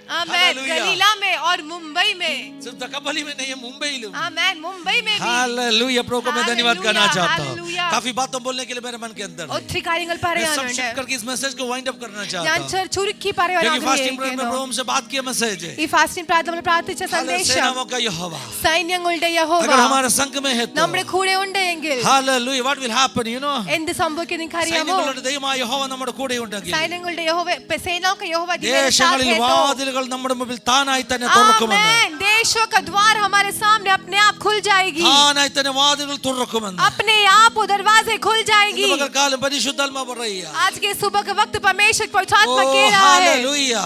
Speaker 2: आमेन.
Speaker 1: हालेलुया.
Speaker 2: गलीला में और मुंबई में.
Speaker 1: सिर्फ दकाबली में नहीं है, मुंबईलू.
Speaker 2: आमेन. मुंबई में भी.
Speaker 1: हालेलुया. प्रभु को मैं धन्यवाद करना
Speaker 2: हालेलुया,
Speaker 1: चाहता हूँ.
Speaker 2: हालेलुया.
Speaker 1: काफी बातों बोलने के लिए मेरे मन के अंदर है.
Speaker 2: ഒത്തിരി കാര്യങ്ങൾ
Speaker 1: मैं
Speaker 2: പറയാനുണ്ട്.
Speaker 1: संक्षिप्त करके इस मैसेज को वाइंड अप करना चाहता
Speaker 2: ഞാൻ
Speaker 1: हूँ.
Speaker 2: ചുരുക്കി
Speaker 1: क्योंकि
Speaker 2: പറയാൻ
Speaker 1: फास्टिंग प्रेयर में प्रभु हमसे बात किया मैसेज है.
Speaker 2: ഈ ഫാസ്റ്റിംഗ് പ്രാർത്ഥന നമ്മൾ പ്രാർത്ഥിച്ച സന്ദേശം
Speaker 1: सेनाओं का यहोवा.
Speaker 2: സൈന്യങ്ങളുടെ യഹോവ
Speaker 1: अगर हमारे संग में है तो
Speaker 2: നമ്മുടെ കൂടെ ഉണ്ടെങ്കിൽ
Speaker 1: hallelujah. what will happen, you know?
Speaker 2: എന്ത് സംഭവിക്കും നിങ്ങൾക്കറിയാമോ?
Speaker 1: സൈന്യങ്ങളുടെ ദൈവമായ യഹോവ നമ്മുടെ കൂടെ ഉണ്ടെങ്കിൽ
Speaker 2: സൈന്യങ്ങളുടെ യഹോവ സേനാओं का यहोवा
Speaker 1: ദേശങ്ങളിൽ വാതിലുകൾ നമ്മുടെ മുമ്പിൽ താനായി തന്നെ തുറക്കുമെന്ന്.
Speaker 2: आमेन. देशों का द्वार हमारे सामने अपने आप खुल जाएगी.
Speaker 1: താനായി തന്നെ വാതിലുകൾ തുറക്കുമെന്ന്.
Speaker 2: अपने आप वो दरवाजे खुल जाएगी.
Speaker 1: ഇന്ന് പകൽക്കാലം പരിശുദ്ധാത്മാവ് പറയുക.
Speaker 2: आज के सुबह के वक्त परमेश्वर पवित्र आत्मा
Speaker 1: ഓ,
Speaker 2: कह रहा है.
Speaker 1: हालेलुया.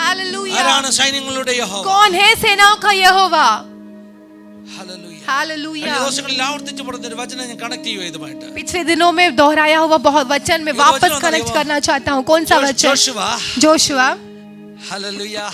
Speaker 2: हालेलुया.
Speaker 1: ആരാണ് സൈന്യങ്ങളുടെ യഹോവ?
Speaker 2: कौन है सेनाओं का यहोवा?
Speaker 1: हालेलुया.
Speaker 2: हालेलुया.
Speaker 1: കഴിഞ്ഞ ദിവസങ്ങളിൽ ആവർത്തിച്ച് പറഞ്ഞ ഒരു വചനം ഞാൻ കണക്ട് ചെയ്യുക ഇതുമായിട്ട്.
Speaker 2: पिछले दिनों में दोहराया हुआ बहुत वचन में
Speaker 1: ये
Speaker 2: वापस
Speaker 1: वचन
Speaker 2: कनेक्ट
Speaker 1: होता है
Speaker 2: करना चाहता हूँ. कौन सा वचन?
Speaker 1: ജോഷുവ.
Speaker 2: जोशुआ.
Speaker 1: हालेलुया.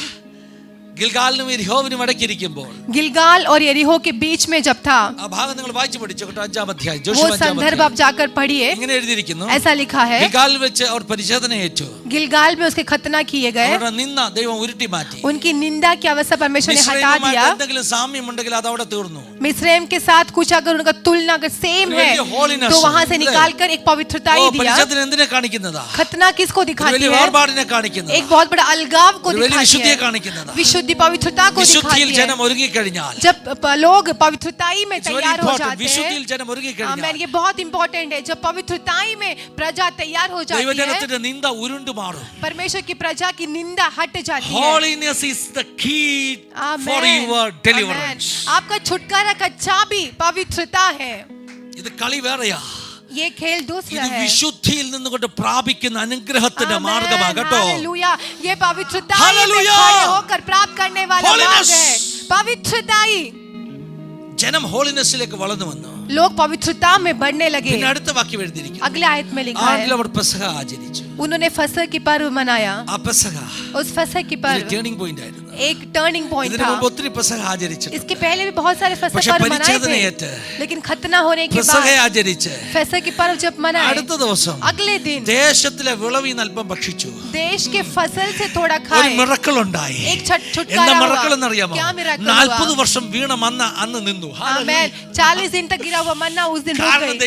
Speaker 1: ഗിൽഗാലിനും യെരിഹോവിനും ഇടയ്ക്കിരിക്കുമ്പോൾ
Speaker 2: गिलगाल और यरीहो के बीच में जब था,
Speaker 1: ആ ഭാഗം നിങ്ങൾ വായിച്ചു പഠിച്ചു കേട്ടോ. 5-ാം അധ്യായം
Speaker 2: वो
Speaker 1: ജോഷുവ 5-ാം
Speaker 2: संदर्भ
Speaker 1: അധ്യായം.
Speaker 2: आप जाकर पढ़िए.
Speaker 1: ഇങ്ങനെ എഴുതിയിരിക്കുന്നു.
Speaker 2: ऐसा लिखा है.
Speaker 1: ഗിൽഗാലിൽ വെച്ച് അവർ പരിശോധന ഏറ്റു.
Speaker 2: गिलगाल में उसके खतना किए गए.
Speaker 1: അവരുടെ നിന്ന ദൈവം ഉരുട്ടി മാറ്റി.
Speaker 2: उनकी निंदा की अवस्था परमेश्वर ने हटा
Speaker 1: മിസ്രയീമുമായിട്ട്
Speaker 2: दिया.
Speaker 1: എന്തെങ്കിലും സാമ്യം ഉണ്ടെങ്കിൽ അത് അവിടെ തീർന്നു.
Speaker 2: मिस्रैम के साथ कुछ अगर उनका तुलना अगर सेम है
Speaker 1: വലിയ holiness
Speaker 2: तो वहां से
Speaker 1: है।
Speaker 2: निकाल कर एक पवित्रता ही दिया.
Speaker 1: പരിശോധന എന്തിനെ കാണിക്കുന്നതാ?
Speaker 2: खतना किसको
Speaker 1: ഒരു
Speaker 2: दिखाती
Speaker 1: വലിയ
Speaker 2: है?
Speaker 1: വേർപാടിനെ കാണിക്കുന്നതാ.
Speaker 2: एक बहुत बड़ा अलगाव को
Speaker 1: ഒരു വലിയ
Speaker 2: दिखाती
Speaker 1: വിശുദ്ധിയെ
Speaker 2: है.
Speaker 1: കാണിക്കുന്നതാ.
Speaker 2: विशुद्धि पवित्रता को
Speaker 1: വിശുദ്ധിയിൽ
Speaker 2: दिखाती
Speaker 1: ജനം
Speaker 2: है.
Speaker 1: ഒരുങ്ങിക്കഴിഞ്ഞാൽ
Speaker 2: जब लोग पवित्रताई में
Speaker 1: It's very
Speaker 2: तैयार हो
Speaker 1: important.
Speaker 2: जाते
Speaker 1: വിശുദ്ധിയിൽ
Speaker 2: हैं.
Speaker 1: ജനം
Speaker 2: आमेन.
Speaker 1: ഒരുങ്ങിക്കഴിഞ്ഞാൽ
Speaker 2: ये बहुत इंपॉर्टेंट है. जब पवित्रताई में प्रजा तैयार हो जाती है,
Speaker 1: ദൈവജനത്തിന്റെ നിന്ദ ഉരുണ്ടു മാറും.
Speaker 2: परमेश्वर की प्रजा की निंदा हट जाती है.
Speaker 1: Holiness is the key for
Speaker 2: amen.
Speaker 1: your
Speaker 2: amen.
Speaker 1: deliverance.
Speaker 2: आपका छुटकारा का चाबी पवित्रता है.
Speaker 1: ഇത് കളി വേറെയാ.
Speaker 2: ये खेल दूसरा
Speaker 1: ഇത്
Speaker 2: है.
Speaker 1: വിശുദ്ധിയിൽ നിന്നുകൊണ്ട് പ്രാപിക്കുന്ന അനുഗ്രഹത്തിന്റെ
Speaker 2: आमेन.
Speaker 1: മാർഗമാകട്ടോ.
Speaker 2: हालेलुया. ये पवित्रता में
Speaker 1: हालेलुया.
Speaker 2: खड़े होकर प्राप्त करने वाला
Speaker 1: Holiness.
Speaker 2: मार्ग है. पवित्रताई.
Speaker 1: ജനം ഹോളിനെസ്സിലേക്ക് വളർന്നു വന്നു.
Speaker 2: लोग पवित्रता में बढ़ने लगे.
Speaker 1: പിന്നെ അടുത്ത വാക്യം എഴുതിയിരിക്കുന്നു.
Speaker 2: अगले आयत में लिखा है,
Speaker 1: ആണ്ടിൽ അവർ പെസഹ ആചരിച്ചു.
Speaker 2: उन्होंने फसह की पर्व मनाया.
Speaker 1: ആ പെസഹ
Speaker 2: उस फसह की
Speaker 1: ഒരു
Speaker 2: पर्व
Speaker 1: ടേണിംഗ് പോയിന്റ് ആയിരുന്നു.
Speaker 2: एक टर्निंग पॉइंट
Speaker 1: ഇതിനു
Speaker 2: था.
Speaker 1: മുമ്പ് ഒത്തിരി പെസഹ ആചരിച്ചിട്ടുണ്ട്.
Speaker 2: इसके पहले भी बहुत सारे फसह
Speaker 1: പക്ഷേ
Speaker 2: पर्व मनाए
Speaker 1: പരിച്ഛേദനയേറ്റ്
Speaker 2: थे, लेकिन खतना होने के
Speaker 1: പെസഹ
Speaker 2: बाद
Speaker 1: ആചരിച്ച്
Speaker 2: फसह की पर्व जब मनाए,
Speaker 1: അടുത്ത ദിവസം
Speaker 2: अगले दिन
Speaker 1: ദേശത്തിലെ വിളവിൽ നിന്ന് അല്പം ഭക്ഷിച്ചു.
Speaker 2: देश के फसल से थोड़ा
Speaker 1: ഒരു
Speaker 2: खाए.
Speaker 1: മിറക്കിൾ ഉണ്ടായി.
Speaker 2: एक
Speaker 1: എന്താ
Speaker 2: छुटकारा
Speaker 1: മിറക്കിൾ
Speaker 2: हुआ.
Speaker 1: എന്നറിയാമോ?
Speaker 2: क्या मिराकल
Speaker 1: 40
Speaker 2: हुआ?
Speaker 1: വർഷം വീണ മന്ന അന്ന് നിന്നു.
Speaker 2: आमेन. 40 दिन तक गिरा हुआ मन्ना उस दिन रुक
Speaker 1: കാരണം
Speaker 2: गई,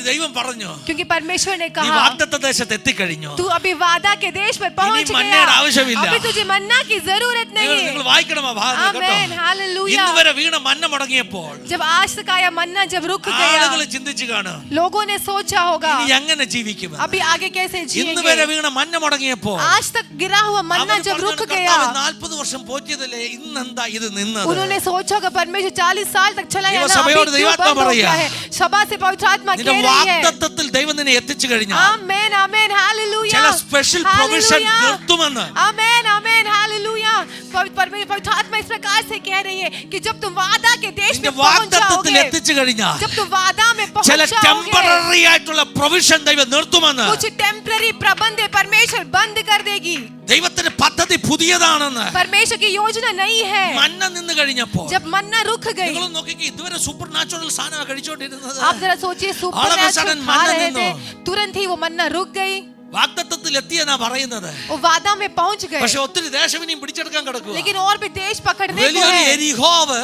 Speaker 1: ദൈവം പറഞ്ഞു,
Speaker 2: क्योंकि परमेश्वर ने
Speaker 1: നീ
Speaker 2: कहा
Speaker 1: വാഗ്ദത്ത ദേശത്ത് എത്തിക്കഴിഞ്ഞു.
Speaker 2: तू अभी वादा के देश पर पहुंच
Speaker 1: इन्हीं
Speaker 2: गया.
Speaker 1: मन्नയുടെ ആവശ്യമില്ല.
Speaker 2: अभी तुझे मन्ना की जरूरत नहीं
Speaker 1: നിങ്ങൾ
Speaker 2: है.
Speaker 1: വായിക്കണം ആ ഭാഗം കേട്ടോ.
Speaker 2: आमेन. हालेलुया.
Speaker 1: ഇന്ന് വരെ വീണ മന്ന മുടങ്ങിയപ്പോൾ
Speaker 2: जब आज तक आया मन्ना जब रुक
Speaker 1: ആളുകൾ
Speaker 2: गया,
Speaker 1: ചിന്തിച്ചു കാണും,
Speaker 2: लोगों ने सोचा होगा
Speaker 1: ഇനി എങ്ങനെ ജീവിക്കും?
Speaker 2: अभी आगे कैसे
Speaker 1: ഇന്ന് വരെ
Speaker 2: जिएंगे.
Speaker 1: വീണ മന്ന മുടങ്ങിയപ്പോൾ
Speaker 2: आज तक गिरा हुआ मन्ना जब रुक गया,
Speaker 1: 40 വർഷം പോറ്റിയതല്ലേ, ഇന്നെന്താ ഇത് നിന്നത്?
Speaker 2: उन्होंने सोचा होगा परमेश्वर 40 साल तक चला
Speaker 1: ദൈവ
Speaker 2: ना, अभी
Speaker 1: സഭയോട്
Speaker 2: क्यों
Speaker 1: ദൈവാത്മാ
Speaker 2: बंद हो
Speaker 1: പറയുക,
Speaker 2: गया है? सभा से पवित्र आत्मा
Speaker 1: നിന്റെ
Speaker 2: कह रही है,
Speaker 1: വാഗ്ദത്തത്തിൽ ദൈവം നിന്നെ എത്തിച്ചു കഴിഞ്ഞാൽ
Speaker 2: आमेन. आमेन. हालेलुया.
Speaker 1: ചില സ്പെഷ്യൽ പ്രൊവിഷൻ
Speaker 2: हालेलुया.
Speaker 1: നിർത്തുമെന്ന്.
Speaker 2: आमेन. आमेन. हालेलुया. पवित्र आत्मा इस प्रकार से कह रही है कि जब तुम वादा के देश
Speaker 1: നിന്റെ
Speaker 2: में पहुंच
Speaker 1: വാഗ്ദത്തത്തിൽ
Speaker 2: जाओगे,
Speaker 1: എത്തിച്ചു കഴിഞ്ഞാൽ
Speaker 2: जब तुम वादा में
Speaker 1: ചില
Speaker 2: पहुंच जाओगे,
Speaker 1: ടെമ്പററി ആയിട്ടുള്ള പ്രൊവിഷൻ ദൈവം നിർത്തുമെന്ന്.
Speaker 2: कुछ टेम्पररी प्रबंध परमेश्वर बंद कर देगी.
Speaker 1: ദൈവത്തിന്റെ പദ്ധതി പുതിയതാണെന്ന്.
Speaker 2: परमेश्वर की योजना नहीं है.
Speaker 1: മന്ന നിന്ന് കഴിഞ്ഞപ്പോൾ
Speaker 2: जब मन्ना रुक गई,
Speaker 1: നിങ്ങൾ നോക്കിക്കേ, ഇതുവരെ സൂപ്പർ നാച്ചുറൽ സാധനം കഴിച്ചോണ്ടിരുന്നത്
Speaker 2: आप जरा सोचिए,
Speaker 1: all of a sudden
Speaker 2: supernatural खा
Speaker 1: मन्ना
Speaker 2: रहे
Speaker 1: निन्नु.
Speaker 2: थे, तुरंत ही वो मन्ना रुक गई.
Speaker 1: വാഗ്ദത്തത്തിൽ എത്തിയെന്നാ പറയുന്നത്.
Speaker 2: वो वादा में पहुंच गए,
Speaker 1: പക്ഷെ ഒത്തിരി ദേശം ഇനിയും പിടിച്ചെടുക്കാൻ കിടക്കുക.
Speaker 2: लेकिन और भी देश पकड़ने को
Speaker 1: വലിയൊരു
Speaker 2: है.
Speaker 1: എരിഹോവ്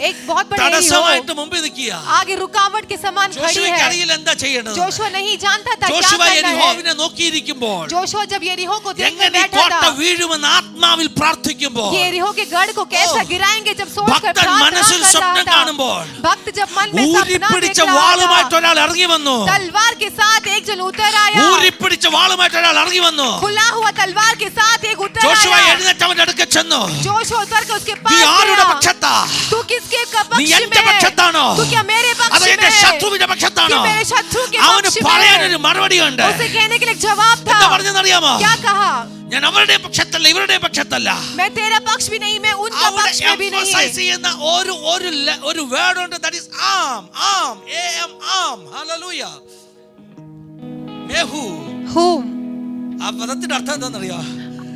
Speaker 2: एक बहुत बड़ा एरिहो
Speaker 1: തടസ്സമായിട്ട് മുമ്പിൽ നിൽക്കുക.
Speaker 2: आगे रुकावट के समान खड़ी
Speaker 1: ജോഷുവയ്ക്ക്
Speaker 2: है.
Speaker 1: അറിയില്ല എന്താ ചെയ്യേണ്ടത്.
Speaker 2: जोशुआ नहीं जानता था क्या
Speaker 1: ജോഷുവ
Speaker 2: करना है.
Speaker 1: എരിഹോവിനെ നോക്കിയിരിക്കുമ്പോൾ
Speaker 2: जोशुआ जब यरीहो को देखने
Speaker 1: എങ്ങനെ ഈ
Speaker 2: बैठा
Speaker 1: കോട്ട
Speaker 2: था,
Speaker 1: വീഴുമെന്ന് ആത്മാവിൽ പ്രാർത്ഥിക്കുമ്പോൾ,
Speaker 2: ये यरीहो के गढ़ को कैसा गिराएंगे जब सोचकर
Speaker 1: ഭക്തൻ
Speaker 2: प्रार्थना
Speaker 1: മനസ്സിൽ
Speaker 2: कर
Speaker 1: സ്വപ്നം
Speaker 2: रहा था.
Speaker 1: കാണുമ്പോൾ
Speaker 2: भक्त जब मन में सपना
Speaker 1: ഊരിപ്പിടിച്ച
Speaker 2: देख रहा
Speaker 1: വാളുമായിട്ട്
Speaker 2: था,
Speaker 1: ഒരാൾ ഇറങ്ങി വന്നു.
Speaker 2: तलवार के साथ एक जन उतर आया.
Speaker 1: ഊരിപ്പിടിച്ച വാളുമായിട്ട് ഒരാൾ ഇറങ്ങി വന്നു.
Speaker 2: खुला हुआ तलवार के साथ एक उतर
Speaker 1: ജോഷുവ
Speaker 2: आया.
Speaker 1: എഴുന്നേറ്റ് അവന്റെ അടുക്കൽ ചെന്നു.
Speaker 2: जोशुआ उतर के उसके
Speaker 1: നീ
Speaker 2: पास
Speaker 1: ആരുടെ
Speaker 2: गया.
Speaker 1: പക്ഷത്താ?
Speaker 2: तू किसके
Speaker 1: നീ
Speaker 2: पक्ष
Speaker 1: എന്റെ
Speaker 2: में है?
Speaker 1: പക്ഷത്താണോ?
Speaker 2: तू क्या मेरे
Speaker 1: അതോ
Speaker 2: पक्ष
Speaker 1: എന്റെ
Speaker 2: में है?
Speaker 1: ശത്രുവിന്റെ
Speaker 2: कि
Speaker 1: പക്ഷത്താണോ?
Speaker 2: मेरे शत्रु के
Speaker 1: അവന്
Speaker 2: पक्ष में
Speaker 1: പറയാനൊരു
Speaker 2: है?
Speaker 1: മറുപടി ഉണ്ട്.
Speaker 2: उसे कहने के लिए एक जवाब था.
Speaker 1: എന്താ പറഞ്ഞെന്നറിയാമോ?
Speaker 2: क्या कहा?
Speaker 1: ഞാൻ അവരുടെ പക്ഷത്തല്ല, ഇവരുടെ പക്ഷത്തല്ല.
Speaker 2: मैं तेरा पक्ष भी नहीं, मैं उनका
Speaker 1: അവിടെ
Speaker 2: पक्ष में भी नहीं.
Speaker 1: emphasize ചെയ്യുന്ന ഒരു വേർഡ് ഉണ്ട്, that is arm. Hallelujah. മെഹു.
Speaker 2: हूँ,
Speaker 1: ആ പദത്തിന്റെ അർത്ഥം എന്താണെന്നറിയോ?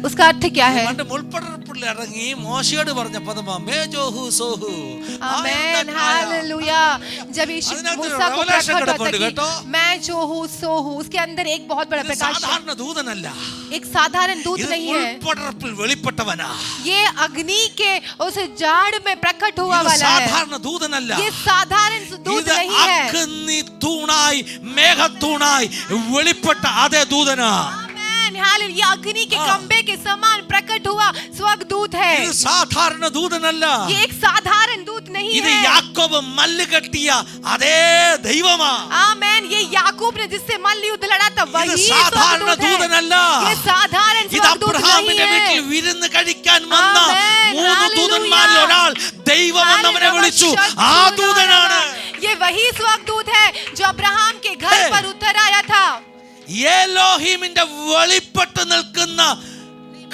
Speaker 2: उसका अर्थ क्या है?
Speaker 1: പണ്ട് മുൾപ്പടർപ്പിൽ ഇറങ്ങി മോശയോട് പറഞ്ഞ പദമാ മേജോഹു സോഹു.
Speaker 2: आमेन, हालेलुया. जब यीशु
Speaker 1: അതിനകത്ത്
Speaker 2: मूसा को
Speaker 1: revelation
Speaker 2: प्रकट
Speaker 1: കിടപ്പുണ്ട്
Speaker 2: होता
Speaker 1: കേട്ടോ.
Speaker 2: कि मैं जो हूँ सो हूँ, उसके अंदर एक बहुत बड़ा
Speaker 1: ഇത്
Speaker 2: प्रकाश है.
Speaker 1: സാധാരണ ദൂതനല്ല.
Speaker 2: एक साधारण दूत
Speaker 1: ഇത്
Speaker 2: नहीं है.
Speaker 1: മുൾപ്പടർപ്പിൽ വെളിപ്പെട്ടവനാ.
Speaker 2: ये अग्नि के उस जाड़ में प्रकट हुआ
Speaker 1: ഇത്
Speaker 2: वाला है.
Speaker 1: സാധാരണ ദൂതനല്ല.
Speaker 2: ये साधारण दूत
Speaker 1: ഇത്
Speaker 2: नहीं है.
Speaker 1: അഗ്നി തൂണായി മേഘത്തൂണായി വെളിപ്പെട്ട അതേ ദൂതനാ.
Speaker 2: आमेन, हालेलुया. ये अग्नि के खंभे के समान प्रकट हुआ स्वर्गदूत है.
Speaker 1: ഇത് സാധാരണ ദൂതനല്ല.
Speaker 2: ये एक साधारण दूत नहीं
Speaker 1: ഇത്
Speaker 2: है.
Speaker 1: യാക്കോബ് മല്ല് കെട്ടിയ അതേ ദൈവമാ.
Speaker 2: आमेन. ये याकूब ने जिससे मल्ल युद्ध लड़ा था वही
Speaker 1: സാധാരണ
Speaker 2: स्वर्गदूत है.
Speaker 1: ദൂതനല്ല.
Speaker 2: ये साधारण
Speaker 1: ഇത്
Speaker 2: स्वर्गदूत नहीं
Speaker 1: അബ്രഹാമിന്റെ വീട്ടിൽ
Speaker 2: है.
Speaker 1: വിരുന്ന് കഴിക്കാൻ വന്ന
Speaker 2: ആമേൻ,
Speaker 1: 3 ദൂതന്മാരിൽ ഒരാൾ ദൈവം എന്ന് അവനെ വിളിച്ചു. ആ ദൂതനാണ്.
Speaker 2: ये वही स्वर्गदूत है जो अब्राहम के घर
Speaker 1: हे.
Speaker 2: पर उतर आया था.
Speaker 1: എലോഹിമിന്റെ വെളിപ്പെട്ട് നിൽക്കുന്ന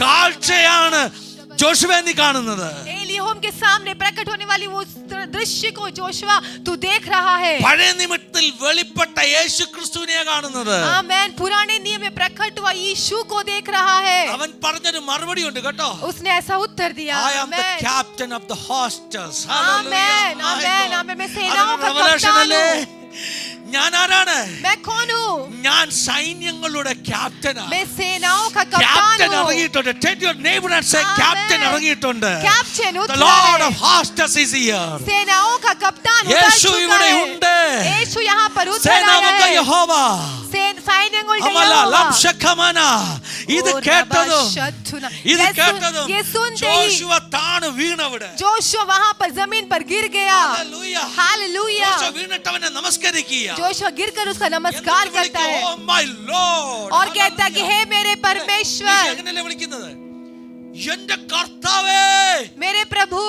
Speaker 1: കാഴ്ചയാണ് ജോഷുവ നീ കാണുന്നത്.
Speaker 2: एलीहोम के सामने प्रकट होने वाली वो दृश्य को जोशुआ तू देख रहा है.
Speaker 1: പഴയ നിമിത്തത്തിൽ വെളിപ്പെട്ട യേശു ക്രിസ്തുവിനെ കാണുന്നത്.
Speaker 2: आमेन. पुराने नियम में प्रकट हुआ यीशु को देख रहा है.
Speaker 1: അവൻ പറഞ്ഞൊരു മറുപടി ഉണ്ട് കേട്ടോ.
Speaker 2: उसने ऐसा उत्तर दिया.
Speaker 1: I am the captain of the hostess.
Speaker 2: आमेन, आमेन, आमेन. मैं सेनाओं का
Speaker 1: revelation
Speaker 2: कप्तान
Speaker 1: അല്ലേ?
Speaker 2: हूँ.
Speaker 1: ഞാൻ ആരാണ്?
Speaker 2: मैं कौन हूँ?
Speaker 1: ഞാൻ സൈന്യങ്ങളുടെ ക്യാപ്റ്റനാ.
Speaker 2: मैं सेनाओं का कप्तान
Speaker 1: ക്യാപ്റ്റൻ
Speaker 2: हूँ.
Speaker 1: ഇറങ്ങിയിട്ടുണ്ട്. Tell your neighbor and say
Speaker 2: Amen.
Speaker 1: Captain ഇറങ്ങിയിട്ടുണ്ട്.
Speaker 2: कैप्टन
Speaker 1: The
Speaker 2: उतरा
Speaker 1: Lord
Speaker 2: है.
Speaker 1: of hosts is here.
Speaker 2: सेनाओं का कप्तान उतर
Speaker 1: യേശു
Speaker 2: चुका
Speaker 1: ഇവിടെ
Speaker 2: है.
Speaker 1: ഉണ്ട്.
Speaker 2: യേശു यहाँ पर उतर
Speaker 1: സേനാമൊക്കെ
Speaker 2: आया है.
Speaker 1: യഹോവ.
Speaker 2: സൈന്യങ്ങളുടെ
Speaker 1: അമല
Speaker 2: യഹോവ.
Speaker 1: ലംശഖമന. ഇത്
Speaker 2: ഓ
Speaker 1: കേട്ടതും
Speaker 2: रबशतुना.
Speaker 1: ഇത്
Speaker 2: ये
Speaker 1: കേട്ടതും
Speaker 2: सुनते ही
Speaker 1: ജോഷുവ താണു വീണവിടെ.
Speaker 2: जोशुआ वहाँ पर जमीन पर गिर गया.
Speaker 1: Hallelujah.
Speaker 2: हालेलुया.
Speaker 1: ജോഷുവ വീണിട്ട് അവനെ നമസ്കരിക്കുക.
Speaker 2: जोशुआ गिरकर उसका नमस्कार करता है
Speaker 1: Oh my Lord.
Speaker 2: और कहता है कि हे मेरे
Speaker 1: നീ
Speaker 2: परमेश्वर,
Speaker 1: എങ്ങനെയല്ലേ വിളിക്കുന്നത്? എന്റെ കർത്താവേ.
Speaker 2: मेरे प्रभु.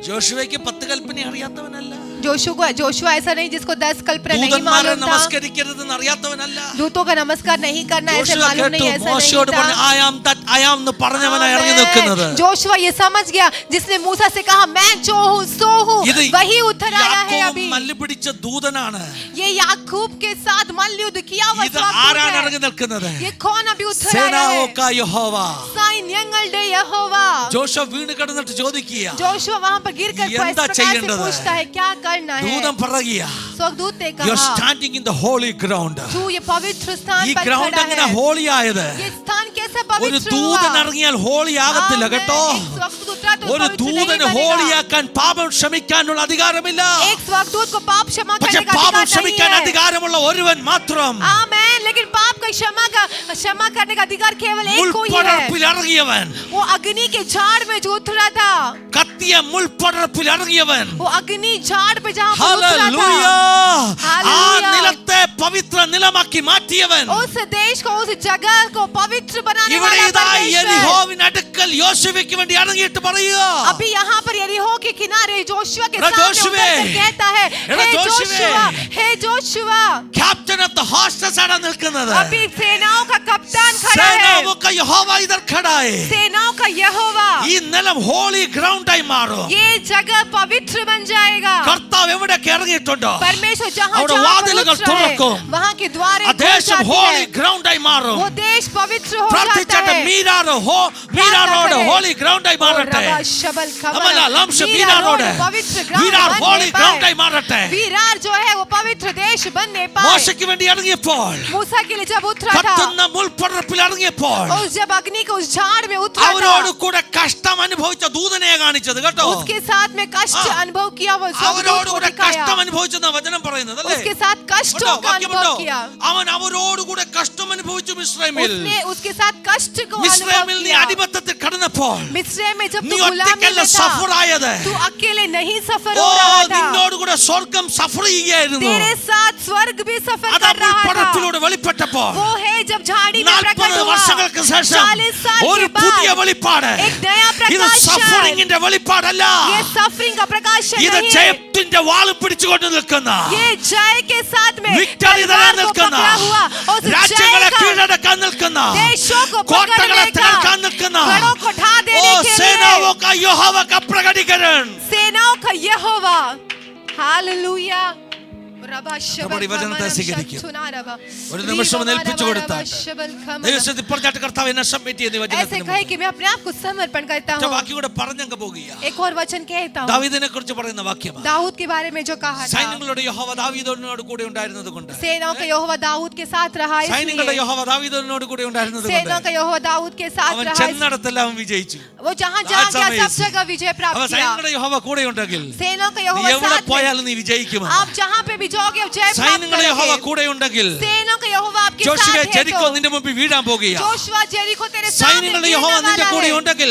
Speaker 1: ജോഷുവയ്ക്ക് 10 കൽപ്പന അറിയാത്തവനല്ല.
Speaker 2: जोशुआ ऐसा नहीं जिसको 10 कल्पना नहीं
Speaker 1: ദൂതന്മാരെ
Speaker 2: मालूम था.
Speaker 1: നമസ്കരിക്കരുതെന്ന് അറിയാത്തവനല്ല.
Speaker 2: दूतों का नमस्कार नहीं करना ऐसे
Speaker 1: ജോഷുവ
Speaker 2: मालूम नहीं,
Speaker 1: കേട്ടു
Speaker 2: ऐसा नहीं
Speaker 1: മോശയോട്
Speaker 2: था.
Speaker 1: പറഞ്ഞു I am that I am എന്ന് പറഞ്ഞവനാ ഇറങ്ങി നിൽക്കുന്നത്.
Speaker 2: जोशुआ ये समझ गया जिसने मूसा से कहा मैं जो हूँ सो हूँ,
Speaker 1: ഇത്
Speaker 2: वही उतर आया है
Speaker 1: യാക്കോബ്
Speaker 2: अभी.
Speaker 1: മല്ല് പിടിച്ച ദൂതനാണ്.
Speaker 2: ये याकूब के साथ मल्ल युद्ध किया हुआ
Speaker 1: ഇത്
Speaker 2: स्वर्गदूत
Speaker 1: ആരാണ്
Speaker 2: है.
Speaker 1: ഇറങ്ങി നിൽക്കുന്നത്?
Speaker 2: ये कौन अभी उतर आया है?
Speaker 1: സേനാവൊക്ക യഹോവ.
Speaker 2: സൈന്യങ്ങളുടെ യഹോവ.
Speaker 1: ജോഷുവ വീണ് കിടന്നിട്ട് ചോദിക്കുക
Speaker 2: जोशुआ वहाँ पर गिरकर इस
Speaker 1: എന്താ
Speaker 2: प्रकार से
Speaker 1: ചെയ്യേണ്ടത്?
Speaker 2: पूछता है क्या करना है.
Speaker 1: ദൂതൻ പറയുക
Speaker 2: स्वर्गदूत ने
Speaker 1: You are
Speaker 2: कहा
Speaker 1: standing in the holy ground.
Speaker 2: तू ये पवित्र स्थान
Speaker 1: ഈ
Speaker 2: पर
Speaker 1: ഗ്രൗണ്ട്
Speaker 2: खड़ा
Speaker 1: എങ്ങനെ
Speaker 2: है.
Speaker 1: ഹോളി ആയത്?
Speaker 2: ये स्थान कैसे
Speaker 1: ഒരു
Speaker 2: पवित्र हुआ?
Speaker 1: ദൂതൻ ഇറങ്ങിയാൽ ഹോളി ആകത്തില്ല കേട്ടോ.
Speaker 2: एक स्वर्गदूत उतरा तो
Speaker 1: ഒരു
Speaker 2: पवित्र नहीं
Speaker 1: ദൂതന്
Speaker 2: बनेगा.
Speaker 1: ഹോളിയാക്കാൻ പാപം ക്ഷമിക്കാനുള്ള അധികാരമില്ല.
Speaker 2: एक स्वर्गदूत को पाप क्षमा
Speaker 1: പക്ഷെ
Speaker 2: करने का
Speaker 1: പാപം
Speaker 2: अधिकार नहीं
Speaker 1: ക്ഷമിക്കാൻ
Speaker 2: है.
Speaker 1: അധികാരമുള്ള ഒരുവൻ മാത്രം.
Speaker 2: आमेन. लेकिन पाप का क्षमा करने का अधिकार केवल एक को ही है.
Speaker 1: മുൾപ്പടർപ്പിൽ ഇറങ്ങിയവൻ.
Speaker 2: वो अग्नि के झाड़ में जो उतरा था.
Speaker 1: കത്തിയ മുൾപ്പടർപ്പിൽ ഇറങ്ങിയവൻ.
Speaker 2: वो अग्नि झाड़ पे जहाँ पर उतरा
Speaker 1: ഹല്ലേലൂയ.
Speaker 2: था.
Speaker 1: ആ
Speaker 2: हालेलुया.
Speaker 1: നിലത്തെ പവിത്ര നിലമാക്കി മാറ്റിയവൻ.
Speaker 2: उस देश को उस जगह को पवित्र बनाने
Speaker 1: ഇവിടെ
Speaker 2: वाला
Speaker 1: ഇതാ
Speaker 2: परमेश्वर.
Speaker 1: യെരിഹോവിന്റെ അടുക്കൽ യോശുവയ്ക്ക് വേണ്ടി ഇറങ്ങിയിട്ട് പറയുക
Speaker 2: अभी यहाँ पर यरीहो के किनारे जोशुआ के
Speaker 1: एरा
Speaker 2: सामने
Speaker 1: जोशुवे.
Speaker 2: उतरकर कहता है
Speaker 1: एरा
Speaker 2: हे
Speaker 1: जोशुवे.
Speaker 2: जोशुआ, हे Joshua.
Speaker 1: Captain of the hosts ആണ് നിൽക്കുന്നത്.
Speaker 2: अभी सेनाओं का कप्तान खड़ा है.
Speaker 1: സേനാവൊക്ക യഹോവ ഇധർ ഖടാ ഹൈ.
Speaker 2: सेनाओं का यहोवा.
Speaker 1: ഈ നിലം ഹോളി ഗ്രൗണ്ട് ആയി മാറും.
Speaker 2: ये जगह पवित्र बन जाएगा.
Speaker 1: കർത്താവ് എവിടെയൊക്കെ ഇറങ്ങിയിട്ടുണ്ടോ
Speaker 2: परमेश्वर जहाँ
Speaker 1: അവിടെ
Speaker 2: जहाँ पर
Speaker 1: വാതിലുകൾ
Speaker 2: उतरा है,
Speaker 1: തുറക്കും.
Speaker 2: वहाँ के द्वारे
Speaker 1: ആ
Speaker 2: खुल
Speaker 1: ദേശം
Speaker 2: जाते
Speaker 1: ഹോളി
Speaker 2: हैं.
Speaker 1: ഗ്രൗണ്ട് ആയി മാറും.
Speaker 2: वो देश देश पवित्र हो जाता
Speaker 1: പ്രാർത്ഥിച്ചാട്ടെ
Speaker 2: है।
Speaker 1: മീര റോഡ് ഹോളി ഗ്രൗണ്ട് ആയി മാറട്ടെ. അമല ലംശ Mira road Virar holy ground ആയി മാറട്ടെ.
Speaker 2: विरार जो है वो पवित्र देश बनने पाए।
Speaker 1: മോശയ്ക്ക് വേണ്ടി ഇറങ്ങിയപ്പോൾ
Speaker 2: मूसा के लिए जब उतरा था,
Speaker 1: കത്തുന്ന മുൾപ്പടർപ്പിൽ ഇറങ്ങിയപ്പോൾ
Speaker 2: और जब अग्नि के उस झाड़ में उतरा
Speaker 1: അവരോട്
Speaker 2: था,
Speaker 1: കൂടെ കഷ്ടം അനുഭവിച്ച ദൂതനെയാ കാണിച്ചത് കേട്ടോ.
Speaker 2: उसके साथ में कष्ट अनुभव किया, वो
Speaker 1: അവരോട് കൂടെ
Speaker 2: दिखाया।
Speaker 1: കഷ്ടം അനുഭവിച്ചെന്ന വചനം പറയുന്നത് അല്ലേ?
Speaker 2: उसके साथ कष्टों का अनुभव किया।
Speaker 1: അവൻ അവരോട് കൂടെ കഷ്ടം അനുഭവിച്ചു മിസ്രൈമിൽ.
Speaker 2: उसने उसके साथ कष्ट को अनुभव
Speaker 1: മിസ്രൈമിൽ നീ
Speaker 2: किया।
Speaker 1: അടിമത്തത്തിൽ കടന്നപ്പോൾ
Speaker 2: मिस्र में जब
Speaker 1: നീ
Speaker 2: तू गुलामी
Speaker 1: ഒറ്റയ്ക്കല്ല
Speaker 2: में था,
Speaker 1: സഫർ ആയത്.
Speaker 2: तू अकेले नहीं सफर
Speaker 1: ഓ
Speaker 2: हो रहा था,
Speaker 1: നിന്നോട് കൂടെ സ്വർഗം സഫർ ചെയ്യായിരുന്നു.
Speaker 2: तेरे साथ स्वर्ग भी सफर
Speaker 1: അതാ
Speaker 2: कर रहा था।
Speaker 1: മുൾപ്പടർപ്പിലൂടെ വെളിപ്പെട്ടപ്പോൾ
Speaker 2: वो है जब झाड़ी में
Speaker 1: 40
Speaker 2: प्रकट हुआ,
Speaker 1: വർഷങ്ങൾക്ക് ശേഷം
Speaker 2: 40 साल
Speaker 1: ഒരു
Speaker 2: के
Speaker 1: പുതിയ
Speaker 2: बाद
Speaker 1: വെളിപ്പാട്.
Speaker 2: एक नया
Speaker 1: ഇത്
Speaker 2: प्रकाश।
Speaker 1: സഫറിങ്ങിന്റെ വെളിപ്പാടല്ല.
Speaker 2: ये सफरिंग का प्रकाश
Speaker 1: ഇത്
Speaker 2: नहीं है,
Speaker 1: ജയത്തിന്റെ വാൾ പിടിച്ചുകൊണ്ട് നിൽക്കുന്ന
Speaker 2: ये जय के साथ में
Speaker 1: വിക്ടറി
Speaker 2: तलवार को
Speaker 1: നിൽക്കുന്ന
Speaker 2: पकड़ा हुआ, उस
Speaker 1: രാജ്യങ്ങളെ
Speaker 2: जय का
Speaker 1: കീഴടക്കാൻ നിൽക്കുന്ന
Speaker 2: देशों को
Speaker 1: കോട്ടകളെ
Speaker 2: पकड़ने
Speaker 1: തകർക്കാൻ
Speaker 2: का,
Speaker 1: നിൽക്കുന്ന
Speaker 2: गढ़ों को ढा
Speaker 1: ഓ
Speaker 2: देने के
Speaker 1: സേനാവോ
Speaker 2: लिए
Speaker 1: കാ യഹോവ കാ പ്രകടീകरण.
Speaker 2: सेनाओं का यहोवा। हालेलुया।
Speaker 1: നമ്മുടെ വചനത്തെ സ്വീകരിക്കും. ഒരു നിമിഷം ഒന്ന് ഏൽപ്പിച്ചു കൊടുത്താട്ടെ. ദൈവസന്നിധിയിൽ പറഞ്ഞാട്ട് കർത്താവേ എന്നെ സബ്മിറ്റ് ചെയ്ത്
Speaker 2: ऐसे
Speaker 1: വചനത്തിന്
Speaker 2: कहे कि मैं अपने आप को समर्पण करता
Speaker 1: മുമ്പിൽ.
Speaker 2: हूँ।
Speaker 1: ബാക്കി കൂടെ പറഞ്ഞങ്ങ് പോകുക.
Speaker 2: एक और वचन कहता हूँ,
Speaker 1: ദാവീദിനെ കുറിച്ച് പറയുന്ന വാക്യമാണ്.
Speaker 2: दाऊद के बारे में जो कहा था,
Speaker 1: സൈന്യങ്ങളുടെ യഹോവ ദാവീദിനോട് കൂടെ ഉണ്ടായിരുന്നത് കൊണ്ട്,
Speaker 2: सेनाओं का यहोवा दाऊद के साथ रहा,
Speaker 1: സൈന്യങ്ങളുടെ
Speaker 2: इसलिए
Speaker 1: യഹോവ ദാവീദിനോട് കൂടെ ഉണ്ടായിരുന്നത്
Speaker 2: सेनाओं
Speaker 1: കൊണ്ട്
Speaker 2: का यहोवा दाऊद के साथ
Speaker 1: അവൻ
Speaker 2: रहा,
Speaker 1: ചെന്നിടത്തെല്ലാം അവൻ വിജയിച്ചു.
Speaker 2: वो जहाँ जहाँ गया सब
Speaker 1: amazing.
Speaker 2: जगह विजय
Speaker 1: അവൻ
Speaker 2: प्राप्त किया।
Speaker 1: സൈന്യങ്ങളുടെ യഹോവ കൂടെ ഉണ്ടെങ്കിൽ
Speaker 2: सेनाओं का
Speaker 1: നീ
Speaker 2: यहोवा
Speaker 1: എവിടെ
Speaker 2: साथ में,
Speaker 1: പോയാലും നീ വിജയിക്കും.
Speaker 2: आप जहाँ पे भी जाओगे आप जय प्राप्त
Speaker 1: സൈന്യങ്ങളുടെ യഹോവ
Speaker 2: करोगे।
Speaker 1: കൂടെ ഉണ്ടെങ്കിൽ
Speaker 2: सेनाओं का यहोवा आपके
Speaker 1: ജോഷുവ
Speaker 2: साथ है
Speaker 1: ജെരിക്കോ
Speaker 2: तो
Speaker 1: നിന്റെ മുമ്പിൽ വീഴാൻ പോകുക.
Speaker 2: जोशुआ जेरिको तेरे सामने
Speaker 1: സൈന്യങ്ങളുടെ
Speaker 2: गिरने
Speaker 1: യഹോവ നിന്റെ
Speaker 2: वाला
Speaker 1: കൂടെ
Speaker 2: है।
Speaker 1: ഉണ്ടെങ്കിൽ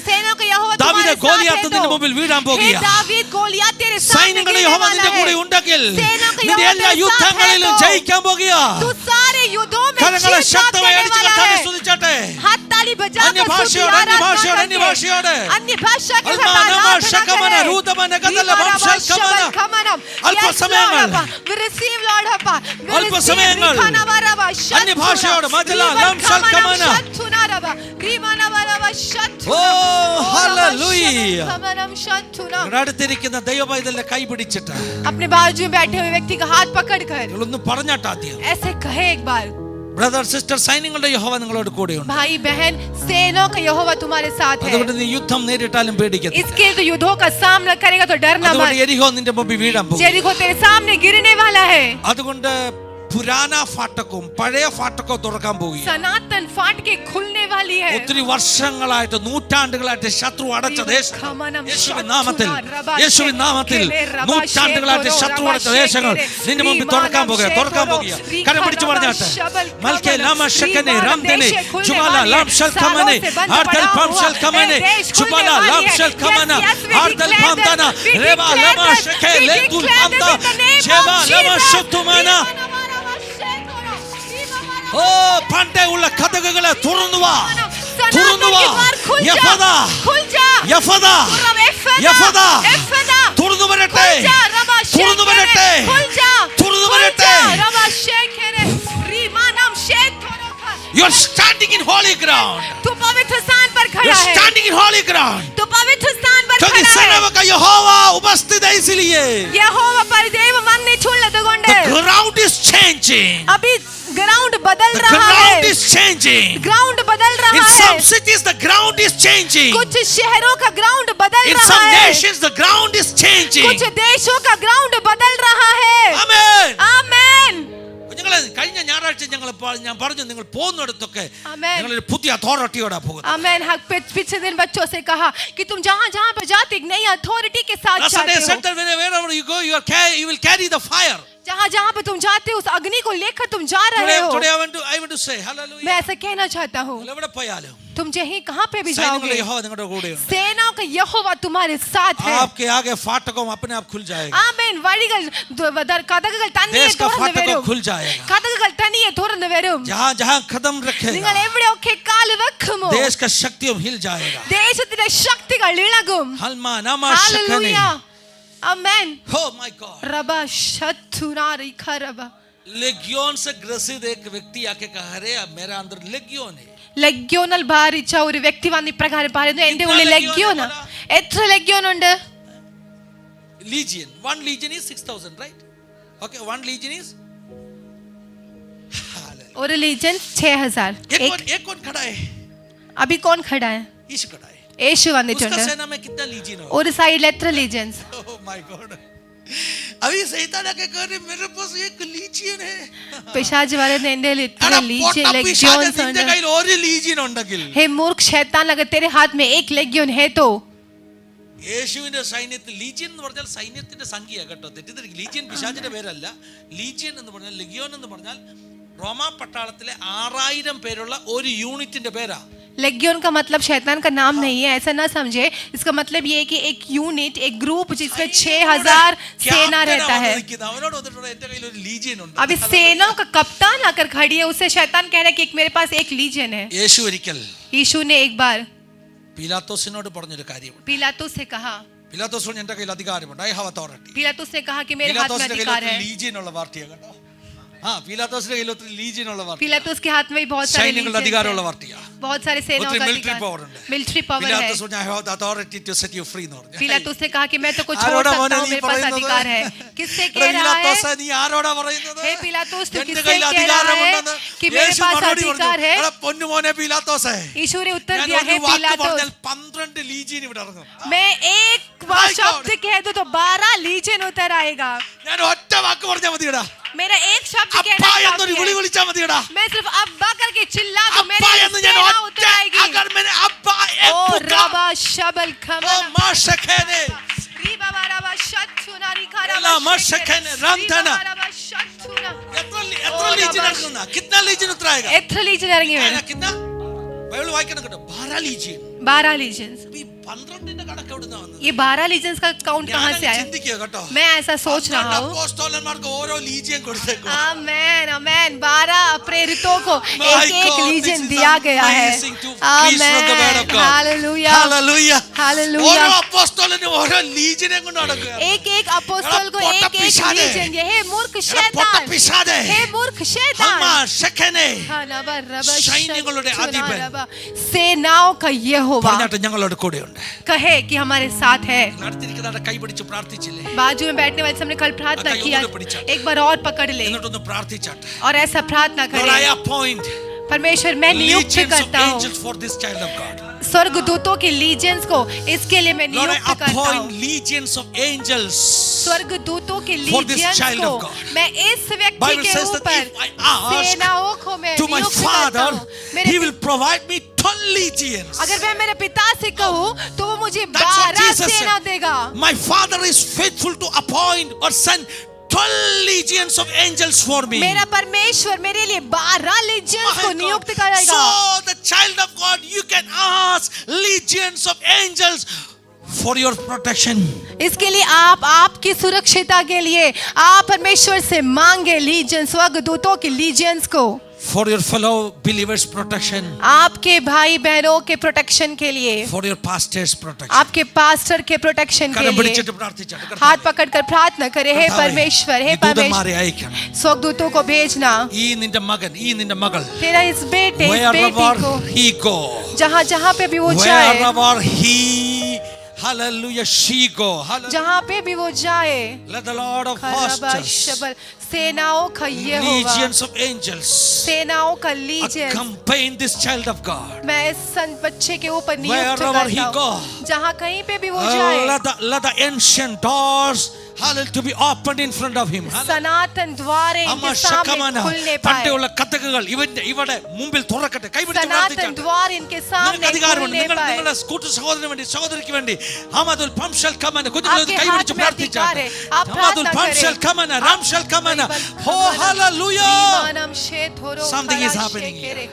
Speaker 2: सेनाओं का यहोवा
Speaker 1: ദാവീദ്
Speaker 2: तुम्हारे साथ
Speaker 1: ഗോലിയാത്ത്
Speaker 2: है
Speaker 1: നിന്റെ
Speaker 2: तो
Speaker 1: മുമ്പിൽ വീഴാൻ
Speaker 2: हे
Speaker 1: പോകുക.
Speaker 2: दावीद गोलियत तेरे सामने
Speaker 1: സൈന്യങ്ങളുടെ
Speaker 2: गिरने
Speaker 1: യഹോവ
Speaker 2: वाला
Speaker 1: നിന്റെ
Speaker 2: है।
Speaker 1: കൂടെ ഉണ്ടെങ്കിൽ
Speaker 2: सेना का
Speaker 1: നിന്റെ
Speaker 2: यहोवा
Speaker 1: എല്ലാ
Speaker 2: तेरे साथ
Speaker 1: യുദ്ധങ്ങളിലും
Speaker 2: है तो
Speaker 1: ജയിക്കാൻ പോകുക.
Speaker 2: तू सारे युद्धों में
Speaker 1: കരങ്ങളെ
Speaker 2: जीत प्राप्त
Speaker 1: ശക്തമായി
Speaker 2: करने
Speaker 1: അടിച്ച്
Speaker 2: वाला
Speaker 1: കർത്താവെ
Speaker 2: है।
Speaker 1: സ്തുതിച്ചാട്ടെ.
Speaker 2: हाथ ताली बजा कर
Speaker 1: अन्यभाषयोടെ,
Speaker 2: स्तुति आराधना
Speaker 1: अन्यभाषयोടെ,
Speaker 2: करके,
Speaker 1: अन्यभाषयोടെ.
Speaker 2: अन्य भाषा के साथ
Speaker 1: അൽമാനമ
Speaker 2: आराधना
Speaker 1: ശകമന
Speaker 2: करें।
Speaker 1: രൂതമന ഗദല
Speaker 2: Viva
Speaker 1: വംശൽ
Speaker 2: Rabba
Speaker 1: കമന.
Speaker 2: Shabbat Kamanam.
Speaker 1: അല്പസമയങ്ങൾ.
Speaker 2: Yes, Lord, Appa. We receive, Lord, Appa. We
Speaker 1: അല്പസമയങ്ങൾ.
Speaker 2: receive. Rikhana Rabba, Shattuna.
Speaker 1: അന്യഭാഷയോടെ, മജല,
Speaker 2: Riva
Speaker 1: ലംശൽ
Speaker 2: Kamanam,
Speaker 1: കമന.
Speaker 2: Shattuna Rabba. Rimana Rabba, Shattuna.
Speaker 1: Oh,
Speaker 2: Rabba,
Speaker 1: hallelujah.
Speaker 2: Shabbat Kamanam, Shattuna.
Speaker 1: ഇവിടെ അടുത്തിരിക്കുന്ന ദൈവപൈതലിനെ കൈ പിടിച്ചിട്ട്
Speaker 2: अपने बाजू में बैठे हुए व्यक्ति का हाथ पकड़कर
Speaker 1: നിങ്ങളൊന്ന് പറഞ്ഞാട്ട് ആദ്യം.
Speaker 2: ऐसे कहे एक बार,
Speaker 1: ബ്രദർ സിസ്റ്റർ സൈന്യങ്ങളുടെ യഹോവ നിങ്ങളോട് കൂടെയുണ്ട്.
Speaker 2: भाई बहन सेनाओं का यहोवा तुम्हारे साथ है।
Speaker 1: അതുകൊണ്ട് നീ യുദ്ധം നേരിട്ടാലും പേടിക്കത്തില്ല.
Speaker 2: इसके लिए तो युद्धों का सामना करेगा तो डरना
Speaker 1: അതുകൊണ്ട്
Speaker 2: मत।
Speaker 1: എരിഹോ നിന്റെ മുമ്പിൽ വീഴാൻ പോകും.
Speaker 2: जेरिको तेरे सामने गिरने वाला है।
Speaker 1: അതുകൊണ്ട് പുരാന ഫാട്ടക്കും പഴയ ഫാട്ടക്കോ തുറക്കാൻ പോകുക.
Speaker 2: सनातन फाट के खुलने वाली है।
Speaker 1: ഒത്തിരി വർഷങ്ങളായിട്ട് നൂറ്റാണ്ടുകളായിട്ട് ശത്രു അടച്ച ദേശം യേശുവിൻ നാമത്തിൽ യേശുവിൻ നാമത്തിൽ നൂറ്റാണ്ടുകളായിട്ട് ശത്രു അടച്ച ദേശങ്ങൾ നിന്റെ മുമ്പിൽ തുറക്കാൻ പോകുക കരം പിടിച്ചു പറഞ്ഞാട്ടെ. മൽക്കെ ലാമ ശക്കനെ റംദനെ ജുബാല ലാം ശൽ കമനെ ആർദൽ പാം ശൽ കമനെ ജുബാല ലാം ശൽ കമന ആർദൽ പാം തന രേബ ലാമ ശക്കെ ലെതുൽ പാം ത ജേബ ലാമ ശതുമാന. ഓ പണ്ടേ ഉള്ള കഥകളെ തുറന്നു വാ തുറന്നു വാ. യഫദ യഫദ യഫദ തുറന്നു വരട്ടെ തുറന്നു വരട്ടെ തുറന്നു വരട്ടെ. You are standing in holy ground.
Speaker 2: तू पवित्र स्थान पर
Speaker 1: You
Speaker 2: खड़ा
Speaker 1: are
Speaker 2: है।
Speaker 1: standing in holy ground.
Speaker 2: तू पवित्र स्थान पर
Speaker 1: क्योंकि
Speaker 2: खड़ा है।
Speaker 1: सेनाओं का यहोवा उपस्थित है इसलिए.
Speaker 2: यहोवा पर देव मन ने छुल्लदुगुंडे।
Speaker 1: The ground is changing.
Speaker 2: अभी ग्राउंड बदल
Speaker 1: The
Speaker 2: रहा
Speaker 1: ground
Speaker 2: है।
Speaker 1: is changing.
Speaker 2: ग्राउंड बदल
Speaker 1: In
Speaker 2: रहा
Speaker 1: some
Speaker 2: है।
Speaker 1: cities the ground is changing.
Speaker 2: कुछ शहरों का ग्राउंड बदल
Speaker 1: In
Speaker 2: रहा
Speaker 1: some
Speaker 2: है।
Speaker 1: nations the ground is changing.
Speaker 2: कुछ देशों का ग्राउंड बदल रहा है।
Speaker 1: Amen.
Speaker 2: आमेन।
Speaker 1: ഞങ്ങൾ കഴിഞ്ഞ ഞായറാഴ്ച ഞാൻ പറഞ്ഞു നിങ്ങൾ പോകുന്നിടത്തൊക്കെ
Speaker 2: Amen.
Speaker 1: ഞങ്ങളൊരു പുതിയ അതോറിറ്റിയോടെ പോകുന്നത്.
Speaker 2: आमेन। पिछले दिन बच्चों से कहा कि तुम जहाँ जहाँ पर जाते एक नई अथॉरिटी के साथ
Speaker 1: Yesterday
Speaker 2: जाते
Speaker 1: said
Speaker 2: हो।
Speaker 1: that wherever you go you will carry the fire.
Speaker 2: जहाँ जहाँ पे तुम जाते हो उस अग्नि को लेकर तुम जा रहे हो।
Speaker 1: Today I want to say hallelujah.
Speaker 2: मैं ऐसा कहना चाहता हूँ,
Speaker 1: എവിടെ പോയാലും
Speaker 2: तुम जहीं कहाँ पे भी
Speaker 1: സൈന്യങ്ങളുടെ
Speaker 2: जाओगे
Speaker 1: യഹോവ നിങ്ങളുടെ കൂടെയുണ്ട്.
Speaker 2: सेनाओं का यहोवा तुम्हारे साथ है।
Speaker 1: आपके आगे फाटकों अपने आप खुल जाएगा.
Speaker 2: ആമേൻ. വഴികൾ കഥകൾ തനിയെ
Speaker 1: देश का
Speaker 2: തുറന്നു
Speaker 1: फाटकों
Speaker 2: വരും.
Speaker 1: खुल जाएगा.
Speaker 2: കഥകൾ തനിയെ തുറന്നു വരും.
Speaker 1: जहाँ जहाँ कदम
Speaker 2: നിങ്ങൾ
Speaker 1: रखेगा
Speaker 2: എവിടെയൊക്കെ കാല് വെക്കുമോ
Speaker 1: देश का शक्तियों हिल जाएगा.
Speaker 2: ദേശത്തിന്റെ ശക്തികൾ ഇളകും.
Speaker 1: हलमा नामा शकने.
Speaker 2: Hallelujah. Amen.
Speaker 1: Oh my God.
Speaker 2: റബ ശത്തുനാരി ഖറബ.
Speaker 1: लेगियोन से ग्रसित एक व्यक्ति आके कहा अरे अब मेरा अंदर लेगियोन है.
Speaker 2: ലഗ്യോണൽ ബാധിച്ച ഒരു വ്യക്തി വന്ന് ഇപ്രകാരം പറയുന്നു, എന്റെ ഉള്ളിൽ ലഗ്യോന. എത്ര ലഗ്യോൻ ഉണ്ട്?
Speaker 1: Legion. One legion is 6,000, right? Okay, one legion is hallelujah.
Speaker 2: और लीजन 6000
Speaker 1: एक कौन खड़ा है?
Speaker 2: अभी कौन खड़ा है?
Speaker 1: यीशु खड़ा है।
Speaker 2: യേശു
Speaker 1: उसका
Speaker 2: വന്നിട്ടുണ്ട്
Speaker 1: सेना में कितना लीजियन हो?
Speaker 2: ഒരു സൈഡിൽ എത്ര ലീജൻസ്?
Speaker 1: Oh my God! अभी शैतान आके कह रहे मेरे पास एक लीजियन है.
Speaker 2: പിശാച് പറയുന്നത് എൻ്റെ കയ്യിൽ ഇത്ര
Speaker 1: എടാ,
Speaker 2: ലീജിയൻ
Speaker 1: പൊട്ട പിശാച്
Speaker 2: ലെഗ്യോൺസ്
Speaker 1: നിന്റെ
Speaker 2: ഉണ്ട്.
Speaker 1: കയ്യിൽ ഒരു ലീജിയൻ ഉണ്ടെങ്കിൽ
Speaker 2: हे मूर्ख शैतान अगर तेरे हाथ में एक लेगियन है तो
Speaker 1: യേശുവിന്റെ സൈന്യത്തിൽ ലീജിയൻ എന്ന് പറഞ്ഞാൽ സൈന്യത്തിന്റെ സംഖ്യ കേട്ടോ, തെറ്റിദ്ധരിക്കും. ലീജിയൻ പിശാചിന്റെ പേരല്ല. ലീജിയൻ എന്ന് പറഞ്ഞാൽ, ലെഗിയോൻ എന്ന് പറഞ്ഞാൽ റോമാ പട്ടാളത്തിലെ 6000 പേരുള്ള ഒരു യൂണിറ്റിന്റെ പേരാ.
Speaker 2: लेगियन का मतलब शैतान का नाम नहीं है, ऐसा ना समझे. इसका मतलब ये है कि एक यूनिट, एक ग्रुप जिसमें 6000 सेना रहता है.
Speaker 1: അവനോട് വന്നിട്ടുണ്ട് എന്റെ കയ്യിൽ ഒരു ലീജിയൻ ഉണ്ട്.
Speaker 2: अभी सेनाओं का कप्तान आकर खड़ी है, उससे शैतान कह रहा है कि मेरे पास एक लीजन है.
Speaker 1: യേശു ഒരിക്കൽ
Speaker 2: यीशु ने एक बार
Speaker 1: പീലാത്തോസിനോട് പറഞ്ഞൊരു കാര്യമുണ്ട്.
Speaker 2: पिलातुस से कहा,
Speaker 1: പീലാത്തോസ് പറഞ്ഞു എന്റെ കയ്യിൽ അധികാരമുണ്ട്, ഐ ഹാവ് അതോറിറ്റി.
Speaker 2: पिलातुस ने कहा कि मेरे हाथ में
Speaker 1: പീലാത്തോസിന്റെ
Speaker 2: अधिकार
Speaker 1: കയ്യിൽ
Speaker 2: है.
Speaker 1: ലീജിയൻ ഉള്ള പാർട്ടിയാ കേട്ടോ. പീലാത്തോസിന്റെ കയ്യിൽ ഒത്തിരി ലീജിയൻ ഉള്ള പാർട്ടി,
Speaker 2: पिलातुस के हाथ में भी बहुत सारे
Speaker 1: സൈന്യങ്ങളുടെ അധികാരമുള്ള
Speaker 2: लीजन
Speaker 1: പാർട്ടിയാ.
Speaker 2: है, बहुत सारे सेनाओं
Speaker 1: ഒത്തിരി
Speaker 2: का
Speaker 1: മിലിറ്ററി പവർ
Speaker 2: अधिकार,
Speaker 1: ഉണ്ട്.
Speaker 2: मिलिट्री पावर है.
Speaker 1: പീലാത്തോസ് പറഞ്ഞു I have the authority to set you free എന്ന് പറഞ്ഞു.
Speaker 2: पिलातुस ने कहा कि मैं तो कुछ छोड़
Speaker 1: ആരോടാ
Speaker 2: सकता
Speaker 1: മോനെ
Speaker 2: हूँ,
Speaker 1: നീ
Speaker 2: मेरे पास
Speaker 1: പറയുന്നത്?
Speaker 2: अधिकार है. किससे
Speaker 1: എടാ,
Speaker 2: कह रहा है?
Speaker 1: പീലാത്തോസേ, നീ ആരോടാ പറയുന്നത്?
Speaker 2: हे पिलातुस, तू
Speaker 1: എന്റെ
Speaker 2: किससे
Speaker 1: കയ്യിൽ
Speaker 2: कह रहा है
Speaker 1: അധികാരമുണ്ടെന്ന്
Speaker 2: कि मेरे
Speaker 1: യേശു
Speaker 2: पास
Speaker 1: മറുപടി
Speaker 2: अधिकार
Speaker 1: പറഞ്ഞു.
Speaker 2: है?
Speaker 1: എടാ, പൊന്നുമോനെ പീലാത്തോസേ,
Speaker 2: यीशु ने उत्तर
Speaker 1: ഞാൻ
Speaker 2: दिया,
Speaker 1: ഒരു
Speaker 2: हे
Speaker 1: വാക്ക്
Speaker 2: पिलातुस,
Speaker 1: പറഞ്ഞാൽ 12 ലീജിയൻ ഇവിടെ ഇറങ്ങും.
Speaker 2: मैं एक
Speaker 1: My
Speaker 2: शब्द
Speaker 1: God.
Speaker 2: कह दूं तो 12 लीजन उतर आएगा.
Speaker 1: ഞാൻ ഒറ്റ വാക്ക് പറഞ്ഞാൽ മതിയടാ.
Speaker 2: मेरा एक शब्द
Speaker 1: അപ്പ
Speaker 2: कहना
Speaker 1: എന്നൊരു വിളി
Speaker 2: काफी है.
Speaker 1: വിളിച്ചാൽ മതിയടാ.
Speaker 2: मैं सिर्फ अब्बा करके चिल्ला दूं,
Speaker 1: അപ്പ
Speaker 2: मेरी
Speaker 1: എന്ന് ഞാൻ
Speaker 2: सेना
Speaker 1: ഒറ്റ
Speaker 2: उतर आएगी.
Speaker 1: അഗർ मैंने അപ്പ
Speaker 2: ओ
Speaker 1: एक
Speaker 2: रबा शबल
Speaker 1: ओ
Speaker 2: खमन
Speaker 1: മാഷഖനെ
Speaker 2: री बाबा रबा शत्थुना री खारा
Speaker 1: എല്ലാ മാഷഖനെ റംധന
Speaker 2: रबा शत्थुना.
Speaker 1: എത്ര ലീജിയൻ ഇറങ്ങുന്ന? कितना ലീജിയൻ ഉത്തരാएगा?
Speaker 2: എത്ര ലീജൻ ഇറങ്ങി വരും?
Speaker 1: कितना ബൈബിൾ വായിക്കണം കേട്ടോ. 12 ലീജിയൻ.
Speaker 2: 12 लीजन्स.
Speaker 1: ഈ 12ന്റെ കണക്ക് എവിടുന്നാ വന്നത്?
Speaker 2: ये 12 लीजन्स का काउंट कहाँ से आया?
Speaker 1: ചിന്തിക്കുക കേട്ടോ.
Speaker 2: मैं ऐसा सोच रहा हूँ.
Speaker 1: അപ്പോസ്തലന്മാർക്ക് ഓരോ ലീജിയൻ കൊടുത്തേക്കും.
Speaker 2: आमेन आमेन. 12 प्रेरितों को
Speaker 1: My
Speaker 2: एक एक
Speaker 1: God,
Speaker 2: लीजन
Speaker 1: this is
Speaker 2: दिया गया है.
Speaker 1: amazing to preach from the word of
Speaker 2: amen.
Speaker 1: God.
Speaker 2: Hallelujah.
Speaker 1: Hallelujah.
Speaker 2: Hallelujah.
Speaker 1: ഓരോ അപ്പോസ്തലനും ഓരോ ലീജിയനെ കൊണ്ട് നടക്കുക.
Speaker 2: एक एक अपोस्तल को
Speaker 1: एड़ा
Speaker 2: एक
Speaker 1: पोटा
Speaker 2: एक
Speaker 1: पिशादे।
Speaker 2: लीजन दिया. हे मूर्ख
Speaker 1: എടാ, പൊട്ട
Speaker 2: शैतान,
Speaker 1: പിശാചേ.
Speaker 2: हे मूर्ख
Speaker 1: ഹമ്മ
Speaker 2: शैतान.
Speaker 1: ശഖനെ
Speaker 2: हनबर रब
Speaker 1: സൈന്യങ്ങളുടെ അധിപൻ.
Speaker 2: सेनाओं का यहोवा
Speaker 1: പറഞ്ഞിട്ട് ഞങ്ങളോട് കൂടെയുണ്ട്.
Speaker 2: कहे कि हमारे साथ है.
Speaker 1: അടുത്തിരിക്കുന്നവരുടെ കൈ പിടിച്ച് പ്രാർത്ഥിച്ചില്ലേ?
Speaker 2: बाजू में बैठने वाले सबने कल प्रार्थना
Speaker 1: अगर
Speaker 2: किया,
Speaker 1: योग में पड़ी
Speaker 2: एक बार और पकड़ ले
Speaker 1: എന്നിട്ടൊന്ന് പ്രാർത്ഥിച്ചാട്ടെ.
Speaker 2: और ऐसा प्रार्थना
Speaker 1: Lord, I
Speaker 2: करें.
Speaker 1: appoint
Speaker 2: परमेश्वर मैं नियुक्त
Speaker 1: legions of
Speaker 2: करता हूँ
Speaker 1: angels for this child of God.
Speaker 2: स्वर्गदूतों के लीजेंस को इसके लिए मैं
Speaker 1: Lord, I
Speaker 2: नियुक्त करता
Speaker 1: appoint
Speaker 2: हूँ.
Speaker 1: legions of angels.
Speaker 2: स्वर्गदूतों के
Speaker 1: For this
Speaker 2: लीजेंस
Speaker 1: child
Speaker 2: को
Speaker 1: of God.
Speaker 2: मैं इस व्यक्ति
Speaker 1: Bible
Speaker 2: के
Speaker 1: says that
Speaker 2: ऊपर
Speaker 1: if I ask
Speaker 2: सेनाओं को मैं
Speaker 1: to my
Speaker 2: नियुक्त करता
Speaker 1: father,
Speaker 2: हूँ.
Speaker 1: he
Speaker 2: मेरे
Speaker 1: will provide me 12 legions.
Speaker 2: अगर मैं मेरे पिता से कहूँ तो वो मुझे
Speaker 1: That's what
Speaker 2: 12
Speaker 1: Jesus
Speaker 2: सेना
Speaker 1: said.
Speaker 2: देगा.
Speaker 1: My father is faithful to appoint or send 12 legions of angels for me.
Speaker 2: मेरा परमेश्वर मेरे लिए 12 लीजेंस
Speaker 1: My
Speaker 2: को
Speaker 1: God.
Speaker 2: नियुक्त करेगा.
Speaker 1: So the child of God, you can ask legions of angels for your protection.
Speaker 2: इसके लिए आप आपकी सुरक्षिता के लिए आप परमेश्वर से मांगे लीजन, स्वर्गदूतों के लीजन्स को.
Speaker 1: For your fellow believers protection.
Speaker 2: आपके भाई बहनों के प्रोटेक्शन के लिए,
Speaker 1: For your pastors protection.
Speaker 2: आपके पास्टर के प्रोटेक्शन के
Speaker 1: കരം
Speaker 2: लिए
Speaker 1: പിടിച്ചിട്ട് പ്രാർത്ഥിച്ചാട്ടെ.
Speaker 2: हाथ पकड़कर प्रार्थना करे. हे
Speaker 1: കർത്താവേ,
Speaker 2: परमेश्वर, हे
Speaker 1: ഈ ദൂതന്മാരെ
Speaker 2: परमेश्वर,
Speaker 1: അയക്കണം.
Speaker 2: स्वर्गदूतों को भेजना.
Speaker 1: ഈ നിന്റെ മകൻ, ഈ നിന്റെ മകൾ,
Speaker 2: तेरा इस बेटे, इस बेटी
Speaker 1: wherever
Speaker 2: को
Speaker 1: he go,
Speaker 2: जहाँ जहाँ पे भी वो जाए,
Speaker 1: wherever he, hallelujah, she go, hallelujah.
Speaker 2: जहाँ पे भी वो जाए,
Speaker 1: Let the Lord of
Speaker 2: Kharba
Speaker 1: hosts,
Speaker 2: शबल, सेनाओं का यहोवा,
Speaker 1: legions of angels,
Speaker 2: सेनाओं का legion
Speaker 1: accompany this child of God.
Speaker 2: मैं इस बच्चे के ऊपर नियुक्त
Speaker 1: Wherever he
Speaker 2: करता
Speaker 1: go,
Speaker 2: हूँ. जहाँ कहीं पे भी वो जाए,
Speaker 1: let the ancient doors, hallelujah, to be opened in front of him.
Speaker 2: सनातन द्वारे
Speaker 1: അമ്മ
Speaker 2: इनके सामने
Speaker 1: ശകമന
Speaker 2: खुलने पाए.
Speaker 1: പണ്ടേയുള്ള കഥകൾ ഇവിടെ മുമ്പിൽ തുറക്കട്ടെ. കൈപിടിച്ച്
Speaker 2: सनातन
Speaker 1: പ്രാർത്ഥിച്ചാട്ടെ.
Speaker 2: द्वार इनके सामने
Speaker 1: നിങ്ങൾക്ക് അധികാരമുണ്ട്.
Speaker 2: खुलने
Speaker 1: നിങ്ങൾ
Speaker 2: पाए.
Speaker 1: നിങ്ങളുടെ കൂട്ടു സഹോദരന് വേണ്ടി, സഹോദരിക്ക് വേണ്ടി ഹമദുൽ പംശൽ കമന കുഞ്ഞുങ്ങളെ
Speaker 2: आपके
Speaker 1: കൈപിടിച്ച്
Speaker 2: हाथ में
Speaker 1: പ്രാർത്ഥിച്ചാട്ടെ.
Speaker 2: अधिकार है. आप
Speaker 1: ഹമദുൽ
Speaker 2: प्रार्थना
Speaker 1: പംശൽ
Speaker 2: करें.
Speaker 1: കമന രാംശൽ കമന. ഹോ ഹല്ലേലൂയ.
Speaker 2: रीमानम शेथोरो
Speaker 1: Something is
Speaker 2: कला
Speaker 1: happening here.
Speaker 2: शेकेरे.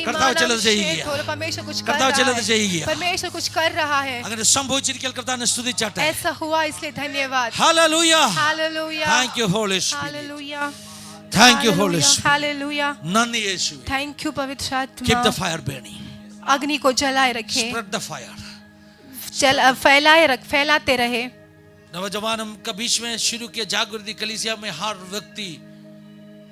Speaker 1: കർത്താവ് ചിലത്
Speaker 2: रीमानम
Speaker 1: ചെയ്യുകയാ.
Speaker 2: शेथोरो. परमेश्वर कुछ कर
Speaker 1: കർത്താവ് ചിലത്
Speaker 2: रहा है.
Speaker 1: ചെയ്യുകയാ.
Speaker 2: परमेश्वर कुछ कर रहा है.
Speaker 1: അങ്ങനെ സംഭവിച്ചിരിക്കൽ കർത്താവിനെ സ്തുതിച്ചാട്ടെ.
Speaker 2: ऐसा हुआ इसलिए धन्यवाद.
Speaker 1: Hallelujah.
Speaker 2: Hallelujah.
Speaker 1: Thank you Holy Spirit.
Speaker 2: Hallelujah.
Speaker 1: Thank you Holy Spirit.
Speaker 2: Hallelujah.
Speaker 1: നന്ദി യേശുവേ.
Speaker 2: थैंक यू पवित्र
Speaker 1: Keep the
Speaker 2: आत्मा.
Speaker 1: fire burning.
Speaker 2: अग्नि को जलाए रखें.
Speaker 1: Spread the fire.
Speaker 2: फैलाते रहे.
Speaker 1: नौजवानों का बीच में शुरू किया जागृति कलीसिया में हर व्यक्ति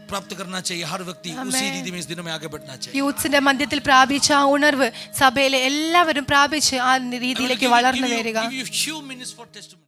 Speaker 1: प्राप्त करना चाहिए. हर व्यक्ति उसी रीति में इस दिनों में आगे बढ़ना चाहिए.
Speaker 2: യൂത്ത്സിന്റെ മധ്യത്തിൽ പ്രാപിച്ച ആ ഉണർവ് സഭയിലെ എല്ലാവരും പ്രാപിച്ച് ആ രീതിയിലേക്ക് വളർന്നു വരിക.
Speaker 1: Give you few minutes for testimony.